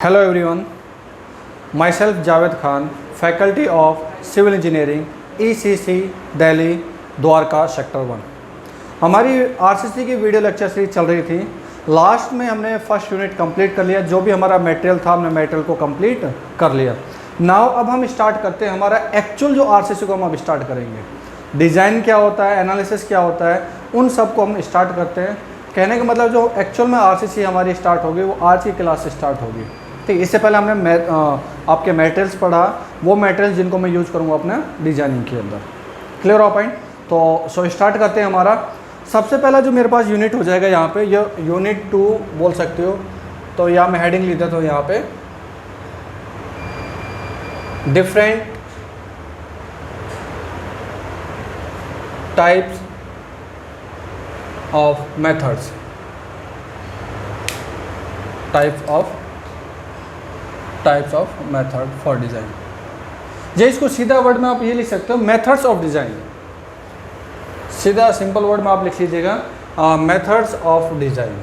Hello everyone, myself Javed Khan, Faculty of Civil Engineering, ECC Delhi Dwarka sector 1। हमारी RCC की video lecture series चल रही थी। लास्ट में हमने फर्स्ट यूनिट कंप्लीट कर लिया, जो भी हमारा मटेरियल था हमने मटेरियल को कंप्लीट कर लिया। नाउ अब हम स्टार्ट करते हैं हमारा एक्चुअल जो आरसीसी को हम अब स्टार्ट करेंगे। डिज़ाइन क्या होता है, एनालिसिस क्या होता है, उन सब को हम स्टार्ट करते हैं। कहने का मतलब जो एक्चुअल में आरसीसी हमारी स्टार्ट होगी वो आज की क्लास से स्टार्ट होगी। ठीक, इससे पहले हमने आपके मटेरियल्स पढ़ा, वो मटेरियल्स जिनको मैं यूज़ करूँगा अपने डिजाइनिंग के अंदर। क्लियर हो पॉइंट? तो स्टार्ट करते हैं। हमारा सबसे पहला जो मेरे पास यूनिट हो जाएगा यहाँ पे, ये यूनिट 2 बोल सकते हो। तो यहाँ मैं हेडिंग लिख देता हूँ यहाँ पे, different types of methods, types of method for design. ये इसको सीधा वर्ड में आप ये लिख सकते हो, मेथड्स ऑफ डिज़ाइन। सीधा सिंपल वर्ड में आप लिख लीजिएगा मेथड्स ऑफ डिज़ाइन।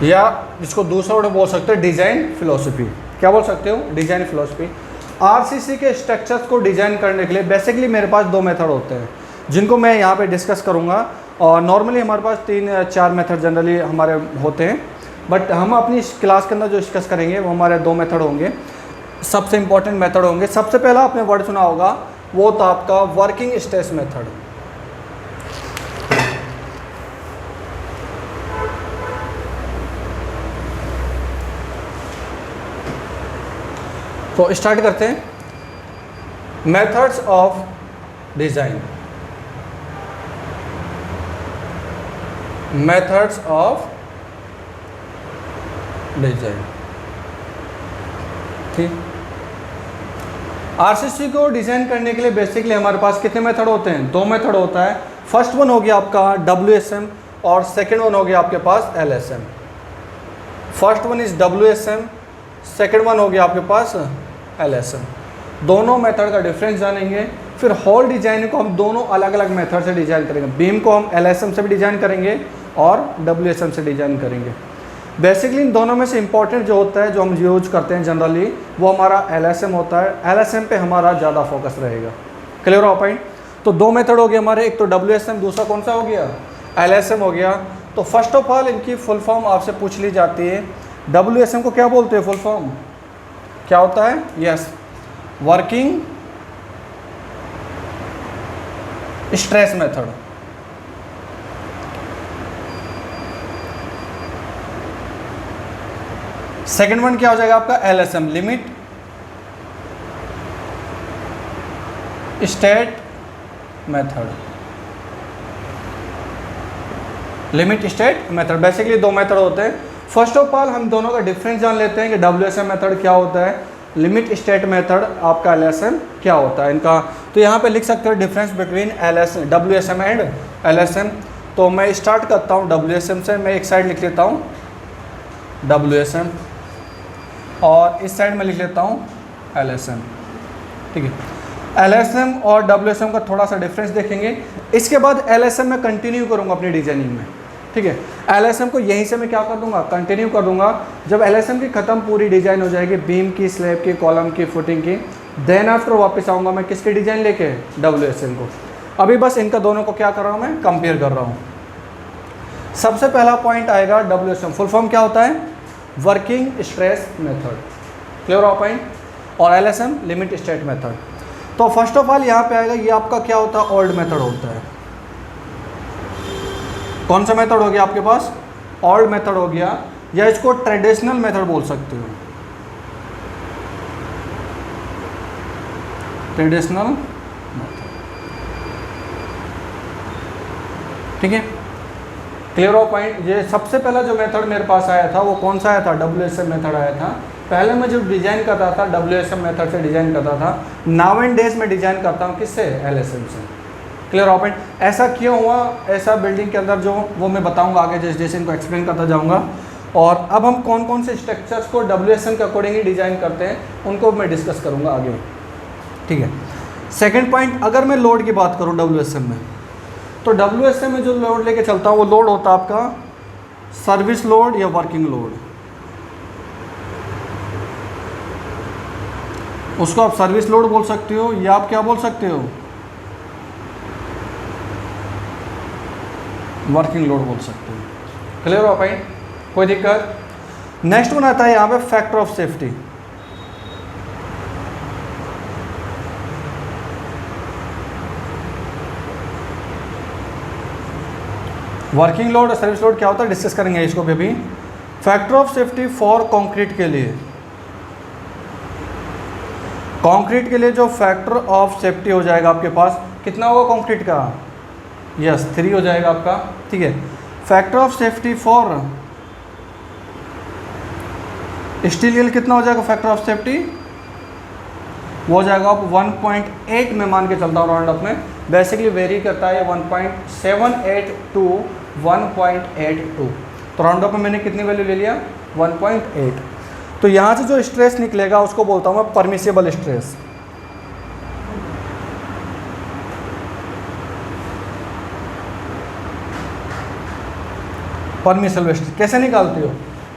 या इसको दूसरा वर्ड बोल सकते हो डिज़ाइन फिलोसफी। क्या बोल सकते हो? Design philosophy. आरसीसी के स्ट्रक्चर्स को डिज़ाइन करने के लिए बेसिकली मेरे पास 2 मेथड होते हैं, जिनको मैं यहाँ पे डिस्कस करूँगा। और नॉर्मली हमारे पास 3-4 मेथड जनरली हमारे होते हैं, बट हम अपनी क्लास के अंदर जो डिस्कस करेंगे वो हमारे 2 मेथड होंगे, सबसे इंपॉर्टेंट मेथड होंगे। सबसे पहला आपने वर्ड सुना होगा, वो था आपका वर्किंग स्ट्रेस मेथड। तो स्टार्ट करते हैं। Methods of design, methods of design. ठीक, आरसीसी को डिज़ाइन करने के लिए बेसिकली हमारे पास कितने मेथड होते हैं? 2 मेथड होता है। फर्स्ट वन हो गया आपका WSM और सेकेंड वन हो गया आपके पास LSM। First one is WSM, second one हो गया आपके पास LSM। दोनों मेथड का डिफरेंस जानेंगे, फिर होल डिज़ाइन को हम दोनों अलग अलग मेथड से डिज़ाइन करेंगे। बीम को हम LSM से भी डिज़ाइन करेंगे और WSM से डिज़ाइन करेंगे। बेसिकली इन दोनों में से इंपॉर्टेंट जो होता है, जो हम यूज करते हैं जनरली, वो हमारा LSM होता है। LSM पे हमारा ज़्यादा फोकस रहेगा। क्लियर हो पॉइंट? तो 2 मेथड हो गए हमारे, एक तो WSM, दूसरा कौन सा हो गया? LSM हो गया। तो फर्स्ट ऑफ ऑल इनकी फुल फॉर्म आपसे पूछ ली जाती है। WSM को क्या बोलते हैं? फुल फॉर्म क्या होता है? Yes, working stress method. Second one क्या हो जाएगा आपका? LSM, limit state method. Limit state method basically 2 method होते हैं। फर्स्ट ऑफ ऑल हम दोनों का डिफरेंस जान लेते हैं कि WSM मेथड क्या होता है, लिमिट स्टेट मेथड आपका LSM क्या होता है इनका। तो यहाँ पे लिख सकते हो difference between WSM and LSM। तो मैं स्टार्ट करता हूँ WSM से। मैं एक साइड लिख लेता हूँ WSM और इस साइड में लिख लेता हूँ LSM। ठीक है, LSM और WSM का थोड़ा सा डिफरेंस देखेंगे। इसके बाद LSM में कंटिन्यू करूँगा अपनी डिजाइनिंग में। ठीक है, LSM को यहीं से मैं क्या कर दूंगा? कंटिन्यू कर दूंगा। जब LSM की ख़त्म पूरी डिज़ाइन हो जाएगी, बीम की, स्लैब की, कॉलम की, फुटिंग की, देन आफ्टर वापस आऊँगा मैं किसकी डिज़ाइन लेके? WSM को। अभी बस इनका दोनों को क्या कर रहा हूँ मैं? कंपेयर कर रहा हूँ। सबसे पहला पॉइंट आएगा WSM, फुल फॉर्म क्या होता है? Working stress method. क्लियर हो पॉइंट? और LSM लिमिट स्टेट मेथड। तो फर्स्ट ऑफ ऑल यहाँ पे आएगा, ये आपका क्या होता है? ओल्ड मेथड होता है। कौन सा मेथड हो गया आपके पास? ओल्ड मेथड हो गया, या इसको ट्रेडिशनल मेथड बोल सकते हो। Traditional method. ठीक है, क्लियर हो पॉइंट? ये सबसे पहला जो मेथड मेरे पास आया था वो कौन सा आया था? WSM मेथड आया था। पहले मैं जब डिज़ाइन करता था WSM मेथड से डिज़ाइन करता था। नाउ एंड डेज में डिज़ाइन करता हूँ किससे? LSM से। क्लियर हो पॉइंट? ऐसा क्यों हुआ? ऐसा बिल्डिंग के अंदर जो वो मैं बताऊंगा आगे, जैसे जैसे इनको एक्सप्लेन करता जाऊंगा। और अब हम कौन कौन से स्ट्रक्चर्स को WSM के अकॉर्डिंग ही डिज़ाइन करते हैं उनको मैं डिस्कस करूँगा आगे। ठीक है। सेकंड पॉइंट, अगर मैं लोड की बात करूँ WSM में, तो WSM में जो लोड लेके चलता हूँ वो लोड होता है आपका सर्विस लोड या वर्किंग लोड। उसको आप सर्विस लोड बोल सकते हो या आप क्या बोल सकते हो, वर्किंग लोड बोल सकते हो। क्लियर हो पॉइंट, कोई दिक्कत। नेक्स्ट वन आता है यहाँ पे factor of safety. Working load और सर्विस लोड क्या होता है डिस्कस करेंगे इसको भी। Factor of safety for concrete के लिए, कंक्रीट के लिए जो फैक्टर ऑफ सेफ्टी हो जाएगा आपके पास कितना होगा कंक्रीट का, यस 3 हो जाएगा आपका, ठीक है। Factor of safety for steel के लिए कितना हो जाएगा फैक्टर ऑफ सेफ्टी, वो हो जाएगा आप 1.8 में मान के चलता हूँ राउंड अप में, बेसिकली वेरी करता है 1.78 टू 1.82, तो राउंड अप में मैंने कितनी वैल्यू ले लिया 1.8। तो यहाँ से जो स्ट्रेस निकलेगा उसको बोलता हूँ मैं परमिसिबल स्ट्रेस। परमिसिबल स्ट्रेस कैसे निकालते हो,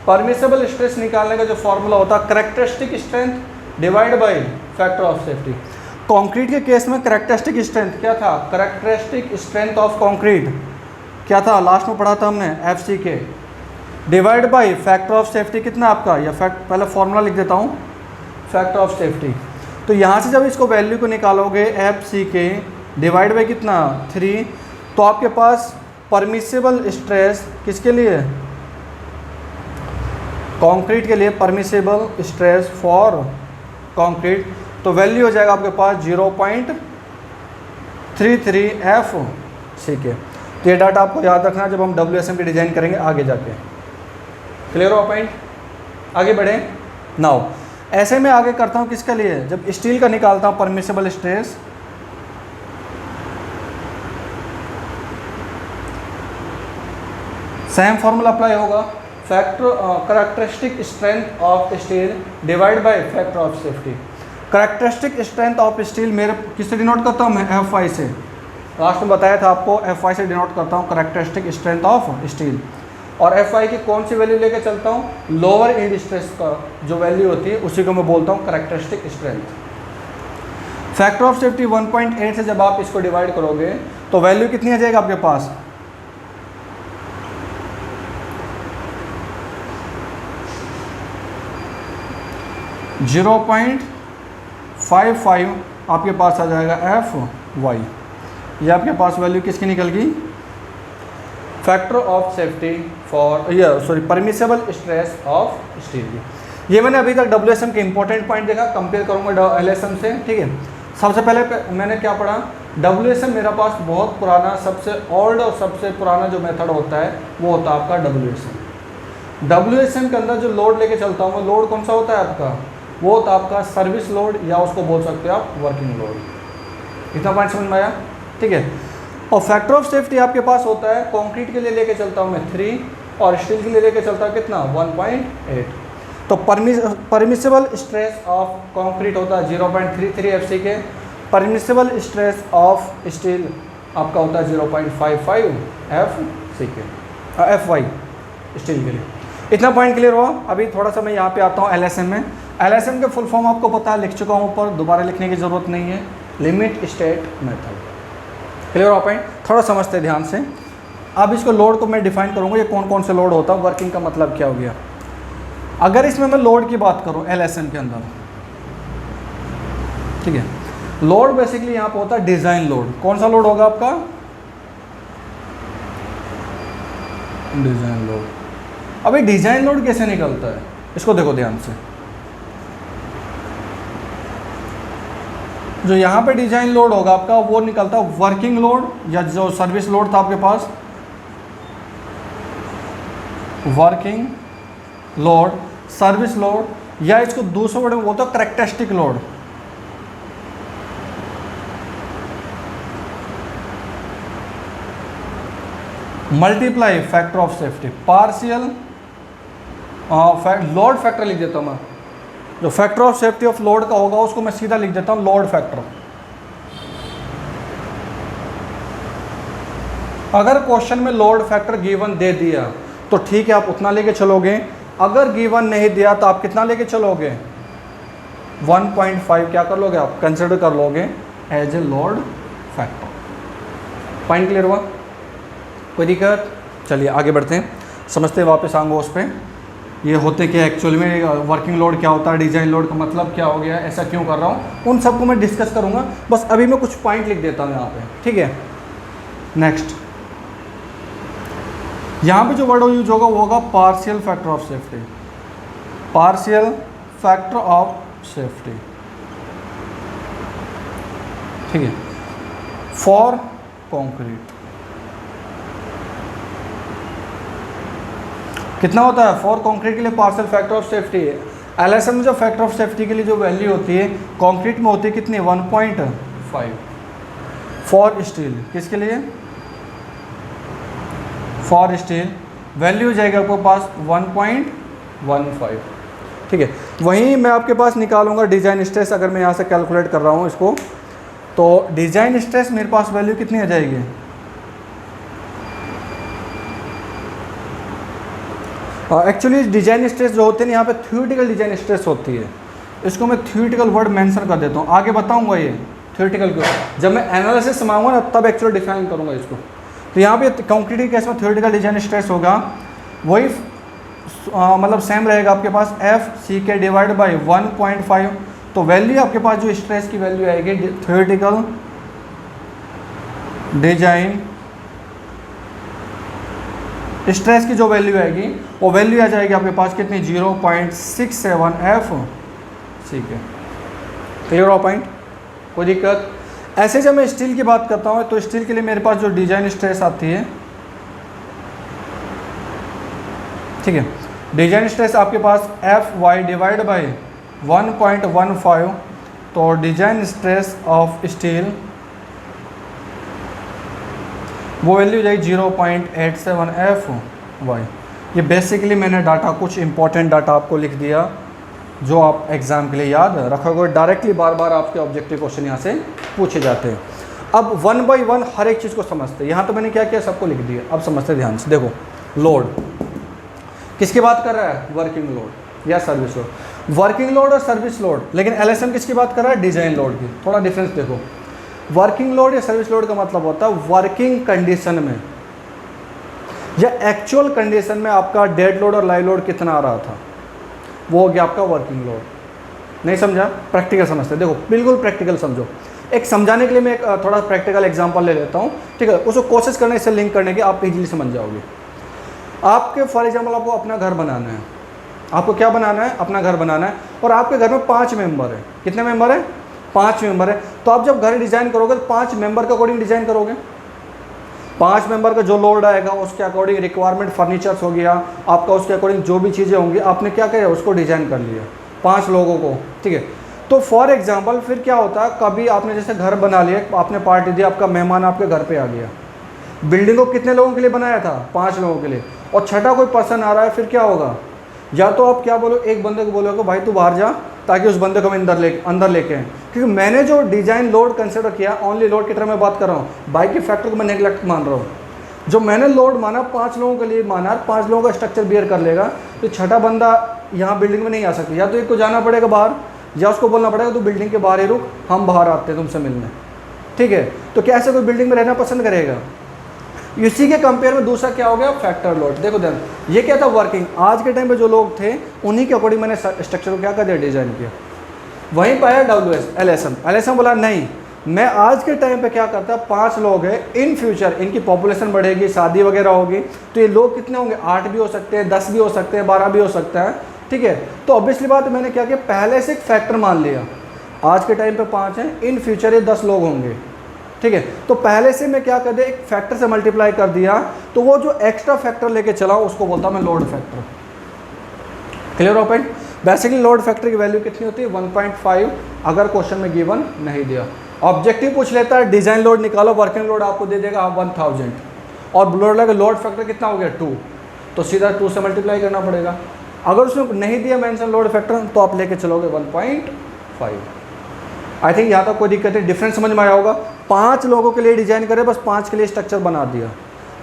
परमिसिबल स्ट्रेस निकालने का जो फॉर्मूला होता है characteristic strength divide by factor of safety. Concrete के केस में कैरेक्टरिस्टिक स्ट्रेंथ क्या था, कैरेक्टरिस्टिक स्ट्रेंथ ऑफ कंक्रीट क्या था, लास्ट में पढ़ा था हमने FCK divide by factor of safety कितना आपका, या पहले फॉर्मूला लिख देता हूँ फैक्टर ऑफ सेफ्टी। तो यहाँ से जब इसको वैल्यू को निकालोगे FCK डिवाइड बाय कितना 3, तो आपके पास परमिसिबल स्ट्रेस किसके लिए, कंक्रीट के लिए परमिसिबल स्ट्रेस फॉर कंक्रीट, तो वैल्यू हो जाएगा आपके पास 0.33 FCK। तो ये डाटा आपको याद रखना जब हम WSM की डिज़ाइन करेंगे आगे जाके। क्लियर हो पॉइंट, आगे बढ़े। नाउ ऐसे में आगे करता हूँ किसके लिए, जब स्टील का निकालता हूँ permissible stress, same formula apply होगा, factor characteristic strength of steel divide by factor of safety. Characteristic strength of steel मेरे किससे डिनोट करता हूँ मैं, FI से, लास्ट में बताया था आपको FI से डिनोट करता हूँ कैरेक्टरिस्टिक स्ट्रेंथ ऑफ स्टील। और FI की कौन सी वैल्यू लेके चलता हूँ, लोअर एंड स्ट्रेस का जो वैल्यू होती है उसी को मैं बोलता हूँ characteristic strength. Factor of safety 1.8 से जब आप इसको डिवाइड करोगे तो वैल्यू कितनी आ जाएगा आपके पास, 0.55 आपके पास आ जाएगा FY। ये आपके पास वैल्यू किसकी निकल गई, factor of safety for permissible stress of steel की। ये मैंने अभी तक WSM के इंपॉर्टेंट पॉइंट देखा, कंपेयर करूँगा LSM से, ठीक है। सबसे पहले मैंने क्या पढ़ा, WSM मेरा पास बहुत पुराना, सबसे ओल्ड और सबसे पुराना जो मेथड होता है वो होता है आपका WSM के अंदर जो लोड लेके चलता हूँ, लोड कौन सा होता है आपका, वो होता है आपका सर्विस लोड या उसको बोल सकते हो आप वर्किंग लोड। इतना पॉइंट समझ में आया, ठीक है। और फैक्टर ऑफ सेफ्टी आपके पास होता है, कंक्रीट के लिए लेके चलता हूँ मैं 3 और स्टील के लिए लेके चलता हूँ कितना 1.8। तो परमिसिबल स्ट्रेस ऑफ कंक्रीट होता है 0.33 FCK, permissible stress of steel आपका होता है 0.55 FY स्टील के लिए। इतना पॉइंट क्लियर हुआ। अभी थोड़ा सा मैं यहाँ पे आता हूँ LSM में। LSM के फुल फॉर्म आपको पता है, लिख चुका हूँ ऊपर, दोबारा लिखने की ज़रूरत नहीं है, लिमिट स्टेट मेथड। क्लियर हो पॉइंट, थोड़ा समझते हैं ध्यान से। अब इसको लोड को मैं डिफाइन करूँगा, ये कौन कौन से लोड होता है, वर्किंग का मतलब क्या हो गया। अगर इसमें मैं लोड की बात करूँ LSM के अंदर, ठीक है, लोड बेसिकली यहाँ पे होता है डिज़ाइन लोड। कौन सा लोड होगा आपका, डिज़ाइन लोड। अभी डिज़ाइन लोड कैसे निकलता है इसको देखो ध्यान से। जो यहाँ पे डिज़ाइन लोड होगा आपका वो निकलता है वर्किंग लोड, या जो सर्विस लोड था आपके पास वर्किंग लोड, सर्विस लोड, या इसको दूसरे वर्ड में बोलते हो characteristic load. Multiply factor of safety, partial load factor लिख देता हूँ मैं। जो factor of safety of load का होगा उसको मैं सीधा लिख देता हूँ लोड फैक्टर। अगर क्वेश्चन में लोड फैक्टर गिवन दे दिया तो ठीक है, आप उतना लेके चलोगे। अगर गिवन नहीं दिया तो आप कितना लेके चलोगे? 1.5 क्या कर लोगे आप? कंसिडर कर लोगे as a load factor. Point clear हुआ? कोई दिक्कत? चलिए आगे बढ़ते हैं, समझते हैं वापस आऊँगा उस पर। ये होते क्या एक्चुअल में, वर्किंग लोड क्या होता है, डिज़ाइन लोड का मतलब क्या हो गया, ऐसा क्यों कर रहा हूँ, उन सबको मैं डिस्कस करूँगा। बस अभी मैं कुछ पॉइंट लिख देता हूँ यहाँ पे, ठीक है। नेक्स्ट, यहाँ पे जो वर्ड यूज होगा वो होगा partial factor of safety. Partial factor of safety, ठीक है, फॉर कंक्रीट। कितना होता है फॉर कंक्रीट के लिए partial factor of safety? LSM में जो फैक्टर ऑफ सेफ्टी के लिए जो वैल्यू होती है कंक्रीट में होती है कितनी? 1.5। फॉर स्टील किसके लिए? फॉर स्टील वैल्यू जाएगा आपके पास 1.15, ठीक है। वहीं मैं आपके पास निकालूंगा डिज़ाइन स्ट्रेस। अगर मैं यहाँ से कैलकुलेट कर रहा हूँ इसको, तो डिज़ाइन स्ट्रेस मेरे पास वैल्यू कितनी आ जाएगी? एक्चुअली डिज़ाइन स्ट्रेस जो होते हैं यहाँ पे थ्योरेटिकल डिज़ाइन स्ट्रेस होती है। इसको मैं थ्योरेटिकल वर्ड मेंशन कर देता हूँ, आगे बताऊँगा ये थ्योरेटिकल क्यों। जब मैं एनालिसिस समाऊंगा ना तब एक्चुअली डिफाइन करूँगा इसको। तो यहाँ पे कंक्रीट के केस में थ्योरेटिकल डिज़ाइन स्ट्रेस होगा वही मतलब सेम रहेगा आपके पास FCK डिवाइड बाई 1.5। तो वैल्यू आपके पास जो स्ट्रेस की वैल्यू आएगी थ्योरेटिकल डिजाइन स्ट्रेस की जो वैल्यू आएगी वो वैल्यू आ जाएगी आपके पास कितनी? 0.67 FCK। क्लियर हो पॉइंट? कोई दिक्कत? ऐसे जब मैं स्टील की बात करता हूँ तो स्टील के लिए मेरे पास जो डिजाइन स्ट्रेस आती है, ठीक है, डिजाइन स्ट्रेस आपके पास FY डिवाइड बाई 1.15। तो डिजाइन स्ट्रेस ऑफ स्टील वो वैल्यू जाएगी 0.87 FY। ये बेसिकली मैंने डाटा, कुछ इंपॉर्टेंट डाटा आपको लिख दिया जो आप एग्ज़ाम के लिए याद रखोगे। डायरेक्टली बार बार आपके ऑब्जेक्टिव क्वेश्चन यहाँ से पूछे जाते हैं। अब 1 बाई 1 हर एक चीज़ को समझते हैं। यहाँ तो मैंने क्या किया, सबको लिख दिया। अब समझते ध्यान से। देखो, लोड किसकी बात कर रहा है? वर्किंग लोड या सर्विस लोड। वर्किंग लोड और सर्विस लोड, लेकिन एलएसएम किसकी बात कर रहा है? डिज़ाइन लोड की। थोड़ा डिफरेंस देखो, वर्किंग लोड या सर्विस लोड का मतलब होता है वर्किंग कंडीशन में या एक्चुअल कंडीशन में आपका डेड लोड और लाइव लोड कितना आ रहा था, वो हो गया आपका वर्किंग लोड। नहीं समझा? प्रैक्टिकल समझते। देखो बिल्कुल प्रैक्टिकल समझो। एक समझाने के लिए मैं एक थोड़ा प्रैक्टिकल एग्जांपल ले लेता हूँ, ठीक है। उसको कोशिश करने से लिंक करने की, आप इजीली समझ जाओगे। आपके फॉर एग्जाम्पल आपको अपना घर बनाना है। आपको क्या बनाना है? अपना घर बनाना है। और आपके घर में 5 मेंबर है। कितने मेंबर है? 5 मेंबर है। तो आप जब घर डिज़ाइन करोगे तो 5 मेंबर के अकॉर्डिंग डिज़ाइन करोगे। 5 मेंबर का जो लोड आएगा उसके अकॉर्डिंग रिक्वायरमेंट फर्नीचर्स हो गया आपका, उसके अकॉर्डिंग जो भी चीज़ें होंगी आपने क्या किया, उसको डिज़ाइन कर लिया 5 लोगों को, ठीक है। तो फॉर एग्जांपल फिर क्या होता है, कभी आपने जैसे घर बना लिया, आपने पार्टी दी, आपका मेहमान आपके घर पे आ गया। बिल्डिंग को कितने लोगों के लिए बनाया था? 5 लोगों के लिए। और छठा कोई पर्सन आ रहा है, फिर क्या होगा? या तो आप क्या बोलो, एक बंदे को बोलोगे भाई तू बाहर जा, ताकि उस बंदे को मैं अंदर लेके आए। क्योंकि मैंने जो डिज़ाइन लोड कंसिडर किया, ओनली लोड की तरह मैं बात कर रहा हूँ, बाइक के फैक्टर को मैं नेगलेक्ट मान रहा हूँ। जो मैंने लोड माना 5 लोगों के लिए माना, 5 लोगों का स्ट्रक्चर बियर कर लेगा, तो छठा बंदा यहाँ बिल्डिंग में नहीं आ सकता। या तो एक को जाना पड़ेगा बाहर, या उसको बोलना पड़ेगा तो बिल्डिंग के बाहर ही रुक, हम बाहर आते हैं तुमसे मिलने, ठीक है। तो क्या ऐसे कोई बिल्डिंग में रहना पसंद करेगा? इसी के कंपेयर में दूसरा क्या हो गया? Factor load. देखो ध्यान, ये क्या था? वर्किंग। आज के टाइम पे जो लोग थे उन्हीं के अकॉर्डिंग मैंने स्ट्रक्चर को क्या कर दिया? डिज़ाइन किया। वहीं पाया एलएसएम बोला नहीं, मैं आज के टाइम पे क्या करता, 5 लोग हैं, इन फ्यूचर इनकी पॉपुलेशन बढ़ेगी, शादी वगैरह होगी, तो ये लोग कितने होंगे? 8 भी हो सकते हैं, 10 भी हो सकते हैं, 12 भी हो सकता है, ठीक है। तो ऑब्वियसली बात, मैंने क्या किया, पहले से एक फैक्टर मान लिया। आज के टाइम पे 5 हैं, इन फ्यूचर ये 10 लोग होंगे, ठीक है। तो पहले से मैं क्या कर दिया, एक फैक्टर से मल्टीप्लाई कर दिया, तो वो जो एक्स्ट्रा फैक्टर लेके चला उसको बोलता मैं लोड फैक्टर। क्लियर हो पॉइंट? बेसिकली लोड फैक्टर की वैल्यू कितनी होती है? 1.5। अगर क्वेश्चन में गिवन नहीं दिया, ऑब्जेक्टिव पूछ लेता है डिज़ाइन लोड निकालो, वर्किंग लोड आपको दे देगा 1000, और लोड फैक्टर कितना हो गया? 2, तो सीधा 2 से मल्टीप्लाई करना पड़ेगा। अगर उसमें नहीं दिया मेंशन लोड फैक्टर, तो आप लेके चलोगे 1.5। आई थिंक यहाँ तक कोई दिक्कत नहीं, डिफरेंस समझ में आया होगा। 5 लोगों के लिए डिज़ाइन करे, बस 5 के लिए स्ट्रक्चर बना दिया।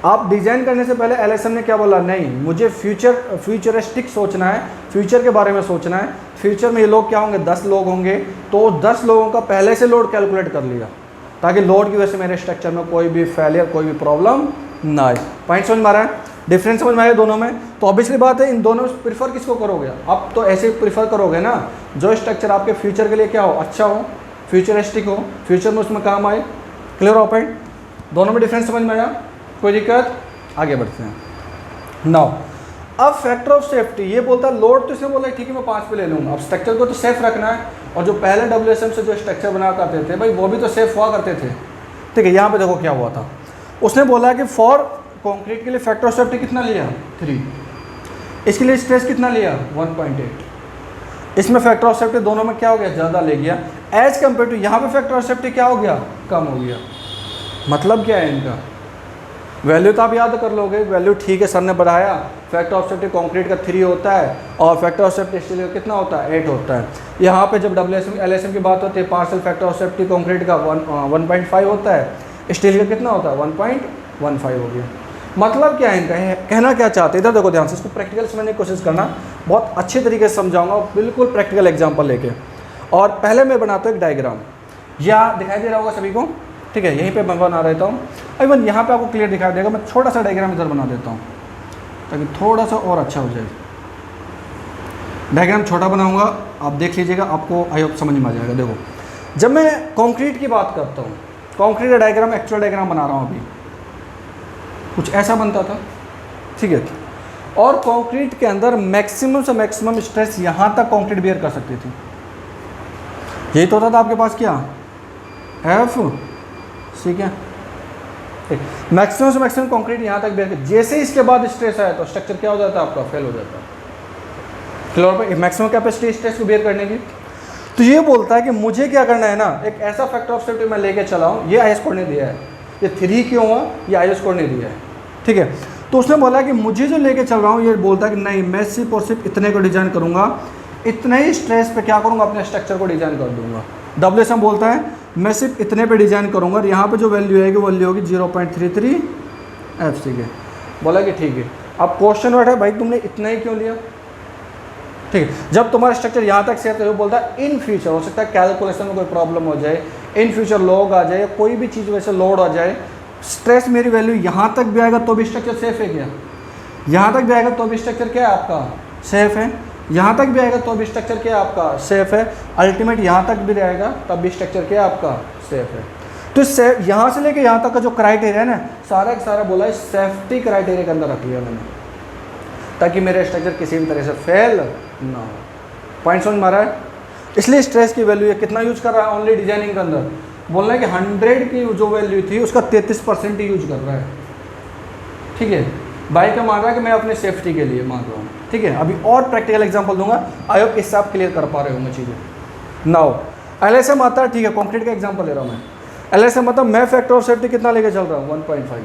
आप डिज़ाइन करने से पहले एलएसएम ने क्या बोला, नहीं मुझे फ्यूचरिस्टिक सोचना है, फ्यूचर के बारे में सोचना है। फ्यूचर में ये लोग क्या होंगे, 10 लोग होंगे, तो 10 लोगों का पहले से लोड कैलकुलेट कर लिया, ताकि लोड की वजह से मेरे स्ट्रक्चर में कोई भी फेलियर, कोई भी प्रॉब्लम ना आए। पॉइंट समझ में आ रहा है, डिफरेंस समझ में आया दोनों में। तो ऑब्वियसली बात है, इन दोनों में प्रीफर किसको करोगे आप? तो ऐसे प्रीफर करोगे ना जो स्ट्रक्चर आपके फ्यूचर के लिए क्या हो, अच्छा हो, फ्यूचरिस्टिक हो, फ्यूचर में उसमें काम आए। क्लियर हो पॉइंट? दोनों में डिफरेंस समझ में आया, कोई दिक्कत? आगे बढ़ते हैं। नाउ अब फैक्टर ऑफ सेफ्टी, ये बोलता है लोड, तो इसने बोला ठीक है मैं 5 पे ले लूँगा। अब स्ट्रक्चर को तो सेफ रखना है, और जो पहले WSM से जो स्ट्रक्चर बना करते थे भाई वो भी तो सेफ हुआ करते थे। ठीक है, यहाँ पे देखो क्या हुआ था, उसने बोला कि फॉर कंक्रीट के लिए फैक्टर ऑफ सेफ्टी कितना लिया, 3। इसके लिए स्ट्रेस कितना लिया, 1.8। इसमें फैक्टर ऑफ सेफ्टी दोनों में क्या हो गया, ज़्यादा ले गया एज कम्पेयर टू यहाँ पे फैक्टर ऑफ सेफ्टी क्या हो गया, कम हो गया। मतलब क्या है इनका, वैल्यू तो आप याद कर लोगे, वैल्यू ठीक है सर ने बढ़ाया, फैक्टर ऑफ सेफ्टी कंक्रीट का 3 होता है और फैक्टर ऑफ सेफ्टी स्टील का कितना होता है, 8 होता है। यहाँ पे जब LSM की बात होती है, partial factor of safety concrete का 1.5 होता है, स्टील का कितना होता है, 1.15 हो गया। मतलब क्या है इनका, कहना क्या चाहते हैं, इधर देखो ध्यान से, इसको प्रैक्टिकल समझने की कोशिश करना, बहुत अच्छे तरीके से समझाऊंगा, बिल्कुल प्रैक्टिकल एग्जाम्पल लेके। और पहले मैं बनाता हूँ एक डायग्राम, या दिखाई दे रहा होगा सभी को, ठीक है, यहीं पे मैं बना रहता हूँ। इवन यहाँ पे आपको क्लियर दिखाई देगा, मैं छोटा सा डायग्राम इधर बना देता हूँ ताकि थोड़ा सा और अच्छा हो जाए। डायग्राम छोटा बनाऊँगा, आप देख लीजिएगा, आपको आई होप समझ में आ जाएगा। देखो जब मैं कंक्रीट की बात करता हूँ, कंक्रीट का डायग्राम, एक्चुअल डायग्राम बना रहा हूँ अभी, कुछ ऐसा बनता था, ठीक है। और कंक्रीट के अंदर मैक्सिमम से मैक्सिमम स्ट्रेस यहाँ तक कंक्रीट बियर कर सकती थी। यही तो होता था आपके पास, क्या एफ, ठीक है, मैक्सिमम से मैक्सिमम कंक्रीट यहाँ तक बियर कर। जैसे इसके बाद स्ट्रेस आया तो स्ट्रक्चर क्या हो जाता है आपका, फेल हो जाता है। फ्लोर पर मैक्सिमम कैपेसिटी स्ट्रेस को बियर करने की। तो ये बोलता है कि मुझे क्या करना है ना, एक ऐसा फैक्टर ऑफ सेफ्टी मैं लेके चला हूँ, ये IS कोड ने दिया है, ये 3 क्यों हुआ, ये IS कोड ने दिया है, ठीक है। तो उसने बोला कि मुझे जो लेके चल रहा हूँ, ये बोलता है कि नहीं मैं सिर्फ और सिर्फ इतने को डिज़ाइन करूँगा, इतने ही स्ट्रेस पे क्या करूँगा, अपने स्ट्रक्चर को डिज़ाइन कर दूँगा। WSM बोलता है मैं सिर्फ इतने पे डिज़ाइन करूँगा, और यहाँ पे जो वैल्यू आएगी वो वैल्यू होगी 0.33 F, ठीक है। बोला कि ठीक है। अब क्वेश्चन वर्ड है भाई तुमने इतना ही क्यों लिया, ठीक है। जब तुम्हारा स्ट्रक्चर यहाँ तक सेट है, वो बोलता है इन फ्यूचर हो सकता है कैलकुलेशन में कोई प्रॉब्लम हो जाए, इन फ्यूचर लोग आ जाए, कोई भी चीज़ वैसे लोड आ जाए, स्ट्रेस मेरी वैल्यू यहाँ तक भी आएगा तो भी स्ट्रक्चर सेफ है क्या, यहाँ तक भी आएगा तो भी स्ट्रक्चर क्या है आपका, सेफ है, यहाँ तक भी आएगा तो भी स्ट्रक्चर क्या है आपका, सेफ है, अल्टीमेट यहाँ तक भी रहेगा तब भी स्ट्रक्चर क्या है आपका, सेफ है। तो सेफ यहाँ से लेके यहाँ तक का जो क्राइटेरिया है ना, सारा का सारा बोला है सेफ्टी क्राइटेरिया के अंदर रख लिया मैंने, ताकि मेरा स्ट्रक्चर किसी भी तरह से फेल ना हो। पॉइंट समझ में आ रहा है? इसलिए स्ट्रेस की वैल्यू कितना यूज कर रहा है, ओनली डिजाइनिंग के अंदर बोलना है कि 100 की जो वैल्यू थी उसका 33% ही यूज कर रहा है, ठीक है। बाई का मान रहा है कि मैं अपने सेफ्टी के लिए मान रहा हूँ, ठीक है। अभी और प्रैक्टिकल एग्जांपल दूंगा, आई होप इससे आप क्लियर कर पा रहे होंगे चीज़ें। नाउ LSM आता है, ठीक है, कंक्रीट का एग्जांपल ले रहा हूँ मैं। LSM मतलब मैं फैक्टर ऑफ सेफ्टी कितना लेके चल रहा हूँ, 1.5,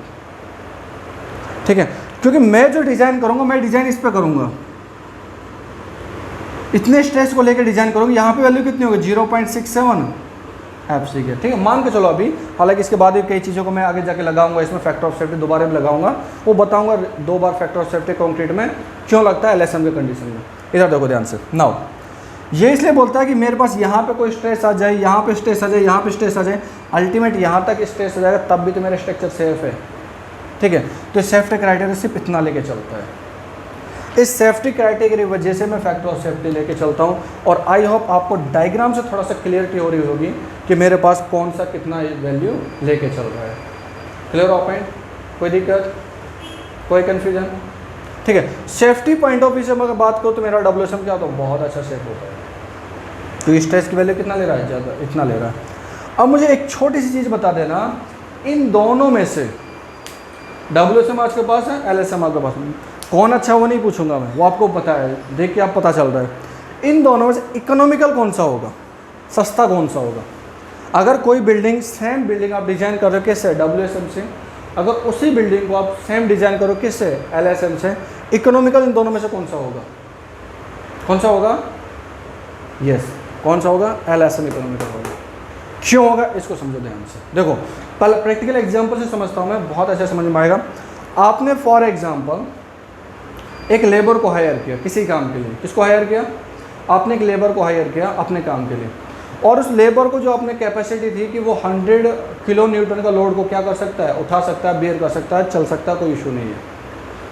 ठीक है। क्योंकि मैं जो डिज़ाइन करूँगा, मैं डिज़ाइन इस पर करूँगा, इतने स्ट्रेस को लेकर डिज़ाइन करूँगा। यहाँ पे वैल्यू कितनी होगी, 0.67 F, ठीक है, मान के चलो अभी। हालांकि इसके बाद भी कई चीज़ों को मैं आगे जाके लगाऊंगा, इसमें फैक्टर ऑफ सेफ्टी दोबारा भी लगाऊंगा, वो बताऊंगा 2 बार फैक्टर ऑफ सेफ्टी कंक्रीट में क्यों लगता है LSM के कंडीशन में। इधर देखो ध्यान से। नाउ ये इसलिए बोलता है कि मेरे पास यहाँ पे कोई स्ट्रेस आ जाए, यहाँ पे स्ट्रेस आ जाए, यहाँ पे स्ट्रेस आ जाए, अल्टीमेट यहाँ तक स्ट्रेस आ जाएगा तब भी तो मेरा स्ट्रक्चर सेफ है, ठीक है। तो सेफ्टी क्राइटेरिया सिर्फ इतना लेके चलता है। इस सेफ्टी क्राइटेरिया की वजह से मैं फैक्टर ऑफ सेफ्टी लेके चलता हूँ। और आई होप आपको डायग्राम से थोड़ा सा क्लियरिटी हो रही होगी कि मेरे पास कौन सा कितना वैल्यू लेके चल रहा है। क्लियर ऑफ पॉइंट, कोई दिक्कत, कोई कन्फ्यूजन, ठीक है। सेफ्टी पॉइंट ऑफ व्यू से अगर बात करूँ तो मेरा WSM क्या होता है, बहुत अच्छा सेफ होता है। तो स्ट्रेस की वैल्यू कितना ले रहा है, ज़्यादा, इतना ले रहा है। अब मुझे एक छोटी सी चीज़ बता देना, इन दोनों में से WSM आपके पास है, LSM आपके पास है, कौन अच्छा वो नहीं पूछूंगा मैं, वो आपको पता है, देख के आप पता चल रहा है। इन दोनों में से इकोनॉमिकल कौन सा होगा, सस्ता कौन सा होगा। अगर कोई बिल्डिंग, सेम बिल्डिंग आप डिज़ाइन कर रहे हो किससे, WSM से, अगर उसी बिल्डिंग को आप सेम डिज़ाइन करो किससे, LSM से, इकोनॉमिकल इन दोनों में से कौन सा होगा, कौन सा होगा, यस, कौन सा होगा, LSM इकोनॉमिकल होगा। क्यों होगा इसको समझो ध्यान से। देखो पहले प्रैक्टिकल एग्जाम्पल से समझता हूँ मैं, बहुत अच्छा समझ में आएगा। आपने फॉर एग्जांपल एक लेबर को हायर किया किसी काम के लिए, किसको हायर किया? आपने एक लेबर को हायर किया अपने काम के लिए, और उस लेबर को जो आपने कैपेसिटी थी कि वो 100 किलो न्यूटन का लोड को क्या कर सकता है, उठा सकता है, बेयर कर सकता है, चल सकता है, कोई इशू नहीं है।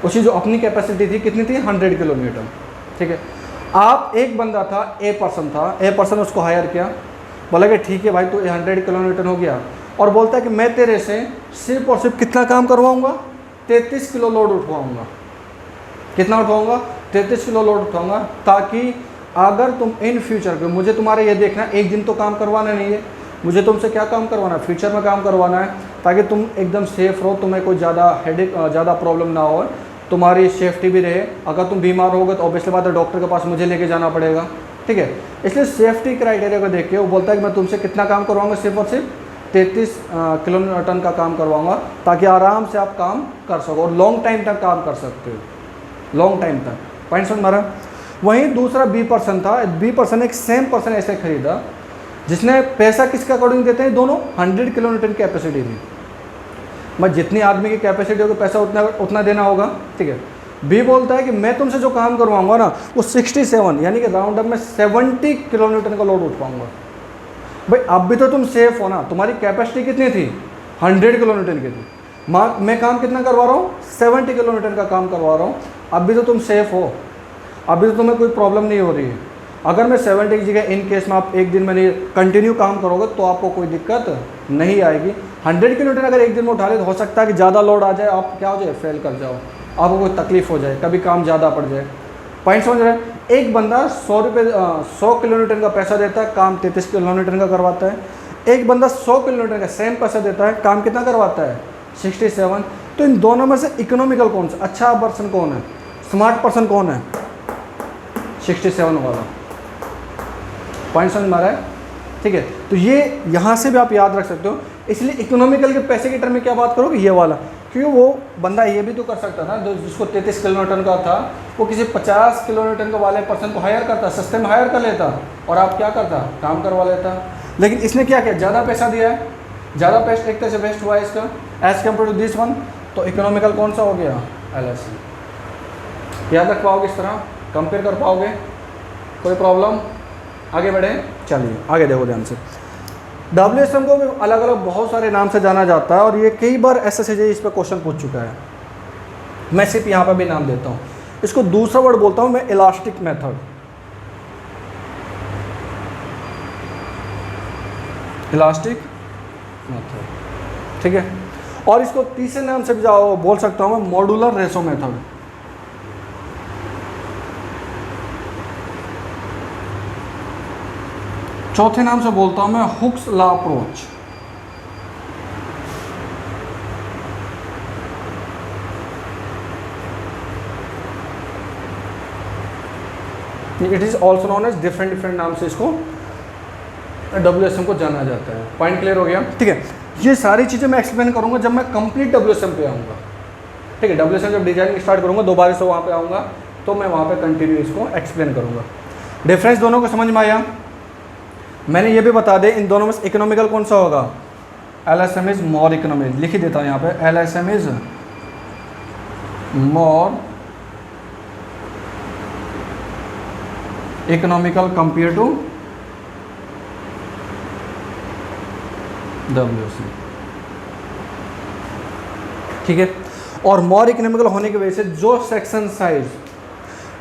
उसकी जो अपनी कैपेसिटी थी कितनी थी? 100 किलो न्यूटन। ठीक है, आप एक बंदा था, ए पर्सन था, ए पर्सन उसको हायर किया, बोला कि ठीक है भाई तू 100 किलो न्यूटन हो गया, और बोलता है कि मैं तेरे से सिर्फ और सिर्फ कितना काम करवाऊँगा? 33 किलो लोड उठवाऊँगा। कितना उठाऊँगा? 33 किलो लोड उठाऊँगा, ताकि अगर तुम इन फ्यूचर पे, मुझे तुम्हारा ये देखना एक दिन तो काम करवाना नहीं है, मुझे तुमसे क्या काम करवाना है? फ्यूचर में काम करवाना है, ताकि तुम एकदम सेफ रहो, तुम्हें कोई ज़्यादा हेडेक, ज़्यादा प्रॉब्लम ना हो, तुम्हारी सेफ्टी भी रहे। अगर तुम बीमार होगे तो ऑब्वियसली बात है डॉक्टर के पास मुझे लेके जाना पड़ेगा। ठीक है, इसलिए सेफ्टी क्राइटेरिया को देख के वो बोलता है कि मैं तुमसे कितना काम करवाऊँगा? सिर्फ और सिर्फ 33 किलो न्यूटन का काम करवाऊँगा, ताकि आराम से आप काम कर सको और लॉन्ग टाइम तक काम कर सकते हो, लॉन्ग टाइम तक। पॉइंट समझ मारा? वहीं दूसरा बी पर्सन था, बी पर्सन एक सेम पर्सन ऐसे खरीदा जिसने पैसा किसके अकॉर्डिंग देते हैं? दोनों 100 किलो न्यूटन कैपेसिटी थी, मैं जितनी आदमी की कैपेसिटी होगी पैसा उतना देना होगा। ठीक है, बी बोलता है कि मैं तुमसे जो काम करवाऊंगा ना वो 67 यानी कि राउंड अप में 70 किलो न्यूटन का लोड उठवाऊंगा। भाई अब भी तो तुम सेफ हो ना, तुम्हारी कैपेसिटी कितनी थी? 100 किलो न्यूटन की थी, मैं काम कितना करवा रहा हूँ? 70 किलो न्यूटन का काम करवा रहा हूँ। अब भी तो तुम सेफ हो, अभी तो तुम्हें कोई प्रॉब्लम नहीं हो रही है। अगर मैं 70 की जगह इन केस में आप एक दिन में नहीं कंटिन्यू काम करोगे तो आपको कोई दिक्कत नहीं आएगी। 100 किलो न्यूटन अगर एक दिन में उठा ले तो हो सकता है कि ज़्यादा लोड आ जाए, आप क्या हो जाए? फेल कर जाओ, आपको कोई तकलीफ हो जाए, कभी काम ज़्यादा पड़ जाए। पॉइंट समझ रहे हैं? एक बंदा 100 किलो न्यूटन का पैसा देता है, काम 33 किलो न्यूटन का करवाता है। एक बंदा 100 किलो न्यूटन का सेम पैसा देता है, काम कितना करवाता है? 67। तो इन दोनों में से इकोनॉमिकल कौन सा, अच्छा पर्सन कौन है, स्मार्ट पर्सन कौन है? 67 वाला। पॉइंट समझ में आ रहा है? ठीक है, तो ये यहाँ से भी आप याद रख सकते हो। इसलिए इकोनॉमिकल के पैसे के टर्म में क्या बात करोगे? ये वाला, क्योंकि वो बंदा ये भी तो कर सकता था जो जिसको 33 किलो न्यूटन का था, वो किसी 50 किलो न्यूटन का वाले पर्सन को हायर करता, सस्ते में हायर कर लेता, और आप क्या करता? काम करवा लेता। लेकिन इसने क्या किया? ज़्यादा पैसा दिया है, ज़्यादा पैसा एक तरह से वेस्ट हुआ है इसका as compare to this one. तो इकोनॉमिकल कौन सा हो गया? LIC। याद रख पाओगे इस तरह, कंपेयर कर पाओगे, कोई प्रॉब्लम? आगे बढ़े, चलिए आगे देखो ध्यान से। WSM को भी अलग अलग बहुत सारे नाम से जाना जाता है, और ये कई बार SSJ इस पर क्वेश्चन पूछ चुका है। मैं सिर्फ यहाँ पर भी नाम देता हूँ, इसको दूसरा वर्ड बोलता हूँ मैं, इलास्टिक मेथड। इलास्टिक मेथड, ठीक है। और इसको तीसरे नाम से भी बोल सकता हूँ मैं, मॉड्यूलर रेशो मेथड। चौथे नाम से बोलता हूं मैं, Hooke's law approach. It is also known as, different नाम से इसको WSM को जाना जाता है। पॉइंट क्लियर हो गया? ठीक है, ये सारी चीज़ें मैं एक्सप्लेन करूंगा जब मैं कंप्लीट WSM पे आऊँगा। ठीक है, WSM जब डिजाइनिंग स्टार्ट करूंगा दोबारा से वहाँ पे आऊँगा, तो मैं वहाँ पे कंटिन्यू इसको एक्सप्लेन करूँगा। डिफरेंस दोनों को समझ में आया? मैंने ये भी बता दें इन दोनों में इकोनॉमिकल कौन सा होगा? LSM is more economic. लिख ही देता हूँ यहाँ पे, LSM is more economical compare to WSM। ठीक है, और मोर इकोनॉमिकल होने की वजह से जो सेक्शन साइज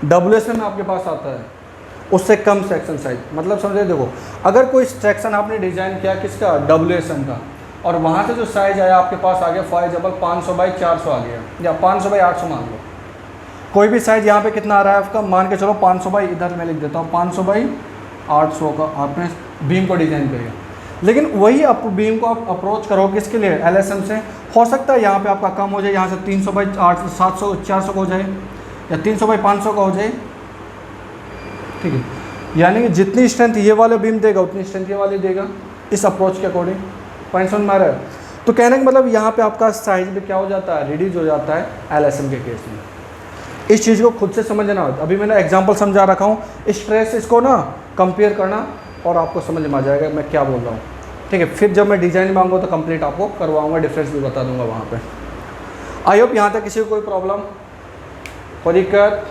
WSM में आपके पास आता है उससे कम सेक्शन साइज, मतलब समझे, देखो अगर कोई सेक्शन आपने डिज़ाइन किया किसका? WSM का, और वहाँ से जो साइज आया आपके पास आ गया फॉर एग्जाम्पल 500 बाई 400 आ गया, या 500 बाई 800 मान लो, कोई भी साइज यहाँ पे कितना आ रहा है आपका, मान के चलो 500 बाई, इधर मैं लिख देता हूँ 500 बाई 800 का आपने बीम को डिज़ाइन किया। लेकिन वही आप बीम को आप अप्रोच करोगे इसके लिए LSM से, हो सकता है यहाँ पे आपका कम हो जाए, यहाँ से 300 बाई 800 700 400 का हो जाए, या 300 बाई 500 का हो जाए। ठीक है, यानी कि जितनी स्ट्रेंथ ये वाला बीम देगा उतनी स्ट्रेंथ ये वाली देगा, इस अप्रोच के अकॉर्डिंग। पॉइंट समझ में आ रहा है? तो कहने का मतलब यहाँ पे आपका साइज भी क्या हो जाता है? रिड्यूस हो जाता है LSM के केस में। इस चीज़ को खुद से समझना। अभी मैंने एग्जांपल समझा रखा हूँ, स्ट्रेस इसको ना कंपेयर करना और आपको समझ में आ जाएगा मैं क्या बोल रहा हूँ। ठीक है, फिर जब मैं डिज़ाइन मांगूँ तो कंप्लीट आपको करवाऊँगा, डिफरेंस भी बता दूँगा वहाँ पर। आई होप यहाँ तक किसी को कोई प्रॉब्लम, कोई दिक्कत,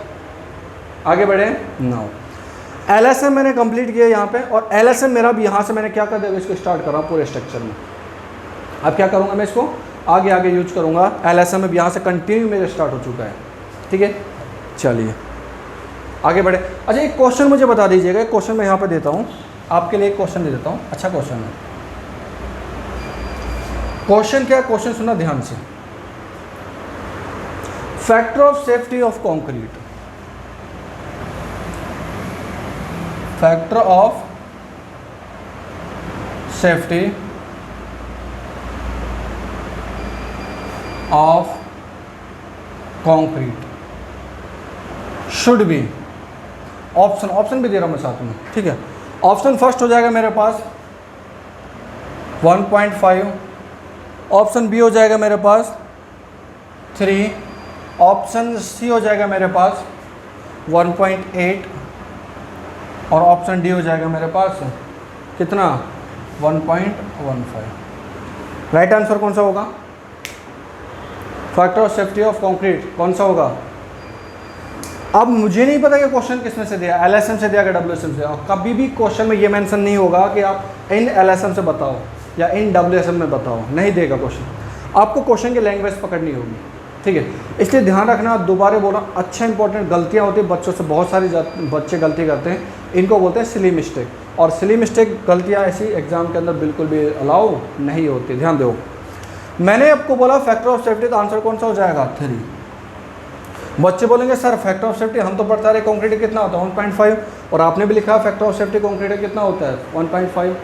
आगे बढ़े। नाउ LSM मैंने कंप्लीट किया यहाँ पे, और LSM मेरा भी यहाँ से मैंने क्या कर दिया, इसको स्टार्ट कर रहा हूँ पूरे स्ट्रक्चर में। अब क्या करूँगा, मैं इसको आगे आगे यूज करूँगा। LSM में यहाँ से कंटिन्यू मेरा स्टार्ट हो चुका है, ठीक है। चलिए आगे बढ़े। अच्छा एक क्वेश्चन मुझे बता दीजिएगा, एक क्वेश्चन मैं यहाँ पे देता हूँ आपके लिए, एक क्वेश्चन दे देता हूँ, अच्छा क्वेश्चन है। क्वेश्चन क्या है, क्वेश्चन सुनना ध्यान से। Factor of safety of concrete, factor of safety of concrete should be, option भी दे रहा हूं मैं साथ में, ठीक है। ऑप्शन फर्स्ट हो जाएगा मेरे पास 1.5, ऑप्शन बी हो जाएगा मेरे पास 3, ऑप्शन सी हो जाएगा मेरे पास 1.8, और ऑप्शन डी हो जाएगा मेरे पास कितना, 1.15। राइट आंसर कौन सा होगा, factor of safety of concrete कौन सा होगा। अब मुझे नहीं पता कि क्वेश्चन किसमें से दिया, LSM से दिया कि WSM से, और कभी भी क्वेश्चन में ये मेंशन नहीं होगा कि आप इन LSM से बताओ या इन WSM में बताओ, नहीं देगा क्वेश्चन। आपको क्वेश्चन की लैंग्वेज पकड़नी होगी, ठीक है। इसलिए ध्यान रखना, दोबारा बोला, अच्छा इंपॉर्टेंट गलतियाँ होती है बच्चों से, बहुत सारी बच्चे गलती करते हैं, इनको बोलते हैं सिली मिस्टेक, और सिली मिस्टेक गलतियाँ ऐसी एग्जाम के अंदर बिल्कुल भी अलाउ नहीं होती, ध्यान दो। मैंने आपको बोला फैक्टर ऑफ सेफ्टी, तो आंसर कौन सा हो जाएगा, 3। बच्चे बोलेंगे सर फैक्टर ऑफ सेफ्टी हम तो पढ़ता रहे कंक्रीट कितना होता है 1.5, और आपने भी लिखा फैक्टर ऑफ सेफ्टी कंक्रीट कितना होता है 1.5।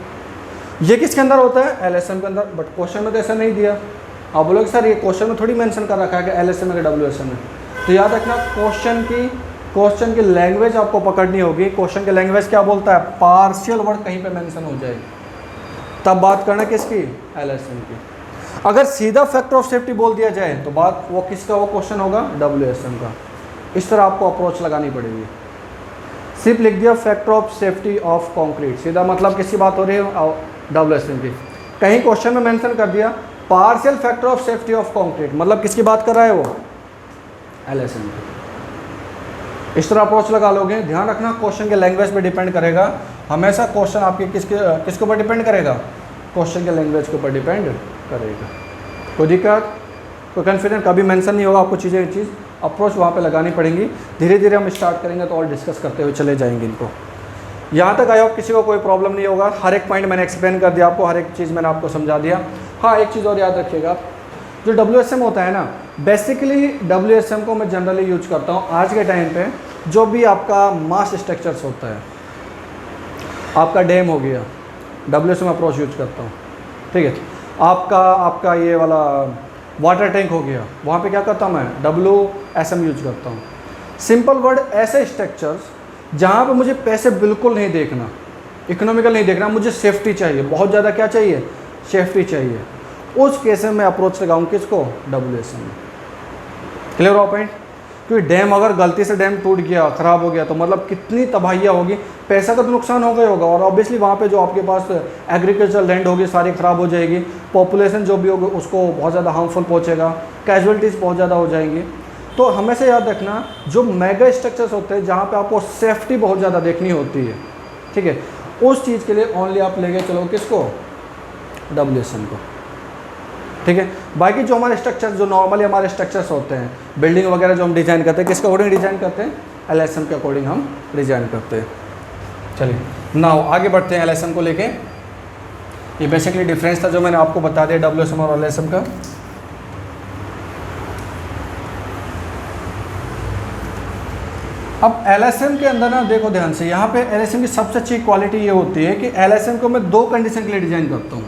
ये किसके अंदर होता है, LSM के अंदर, बट क्वेश्चन में तो ऐसा नहीं दिया। आप बोलोगे सर ये क्वेश्चन में थोड़ी मेंशन कर रखा है कि LSM है कि WSM है। तो याद रखना, क्वेश्चन की लैंग्वेज आपको पकड़नी होगी। क्वेश्चन की लैंग्वेज क्या बोलता है, पार्शियल वर्ड कहीं पे मेंशन हो जाए तब बात करना किसकी, LSM की। अगर सीधा फैक्टर ऑफ सेफ्टी बोल दिया जाए तो बात वो किसका, वो क्वेश्चन होगा WSM का। इस तरह आपको अप्रोच लगानी पड़ेगी। सिर्फ लिख दिया factor of safety of concrete, सीधा मतलब किसकी बात हो रही है, WSM की। कहीं क्वेश्चन में मेंशन कर दिया partial factor of safety of concrete, मतलब किसकी बात कर रहा है वो, LSM की। इस तरह अप्रोच लगा लोगे। ध्यान रखना क्वेश्चन के लैंग्वेज पे डिपेंड करेगा, हमेशा क्वेश्चन आपके किसके ऊपर डिपेंड करेगा, क्वेश्चन के लैंग्वेज के ऊपर डिपेंड करेगा। कोई दिक्कत, कोई कन्फ्यूजन, कभी मेंशन नहीं होगा आपको चीज़ अप्रोच वहाँ पे लगानी पड़ेंगी। धीरे धीरे हम स्टार्ट करेंगे तो और डिस्कस करते हुए चले जाएंगे इनको। यहाँ तक आई होप किसी को कोई प्रॉब्लम नहीं होगा। हर एक पॉइंट मैंने एक्सप्लेन कर दिया आपको, हर एक चीज़ मैंने आपको समझा दिया। हाँ एक चीज़ और याद रखिएगा, जो WSM होता है ना, बेसिकली WSM को मैं जनरली यूज करता हूँ आज के टाइम पे। जो भी आपका मास स्ट्रक्चर्स होता है, आपका डैम हो गया, WSM अप्रोच यूज करता हूँ, ठीक है। आपका ये वाला वाटर टैंक हो गया, वहाँ पे क्या करता हूँ मैं, WSM यूज करता हूँ। सिंपल वर्ड, ऐसे स्ट्रक्चर्स जहाँ पे मुझे पैसे बिल्कुल नहीं देखना, इकोनॉमिकल नहीं देखना, मुझे सेफ्टी चाहिए, बहुत ज़्यादा क्या चाहिए, सेफ्टी चाहिए, उस केस में मैं अप्रोच लगाऊँ किसको, WSM में। क्लियर हो पॉइंट। क्योंकि डैम अगर गलती से डैम टूट गया, ख़राब हो गया, तो मतलब कितनी तबाहियाँ होगी, पैसा का तो नुकसान हो गया होगा, और ऑब्वियसली वहाँ पे जो आपके पास एग्रीकल्चर लैंड होगी सारी ख़राब हो जाएगी, पॉपुलेशन जो भी होगी उसको बहुत ज़्यादा हार्मफुल पहुँचेगा, कैजुअलिटीज़ बहुत ज़्यादा हो जाएंगी। तो हमेशा याद रखना, जो मेगा स्ट्रक्चर्स होते हैं जहाँ पर आपको सेफ्टी बहुत ज़्यादा देखनी होती है, ठीक है, उस चीज़ के लिए ओनली आप लेके चलो किसको, WSM को, ठीक है। बाकी जो हमारे स्ट्रक्चर, जो नॉर्मली हमारे स्ट्रक्चर्स होते हैं, बिल्डिंग वगैरह जो हम डिज़ाइन करते हैं, किसके अकॉर्डिंग डिज़ाइन करते हैं, LSM के अकॉर्डिंग हम डिज़ाइन करते हैं। चलिए नाउ आगे बढ़ते हैं LSM को लेके। ये बेसिकली डिफरेंस था जो मैंने आपको बता दिया WSM और LSM का। अब LSM के अंदर ना देखो ध्यान से, यहाँ पे LSM की सबसे अच्छी क्वालिटी ये होती है कि LSM को मैं 2 कंडीशन के लिए डिज़ाइन करता हूँ।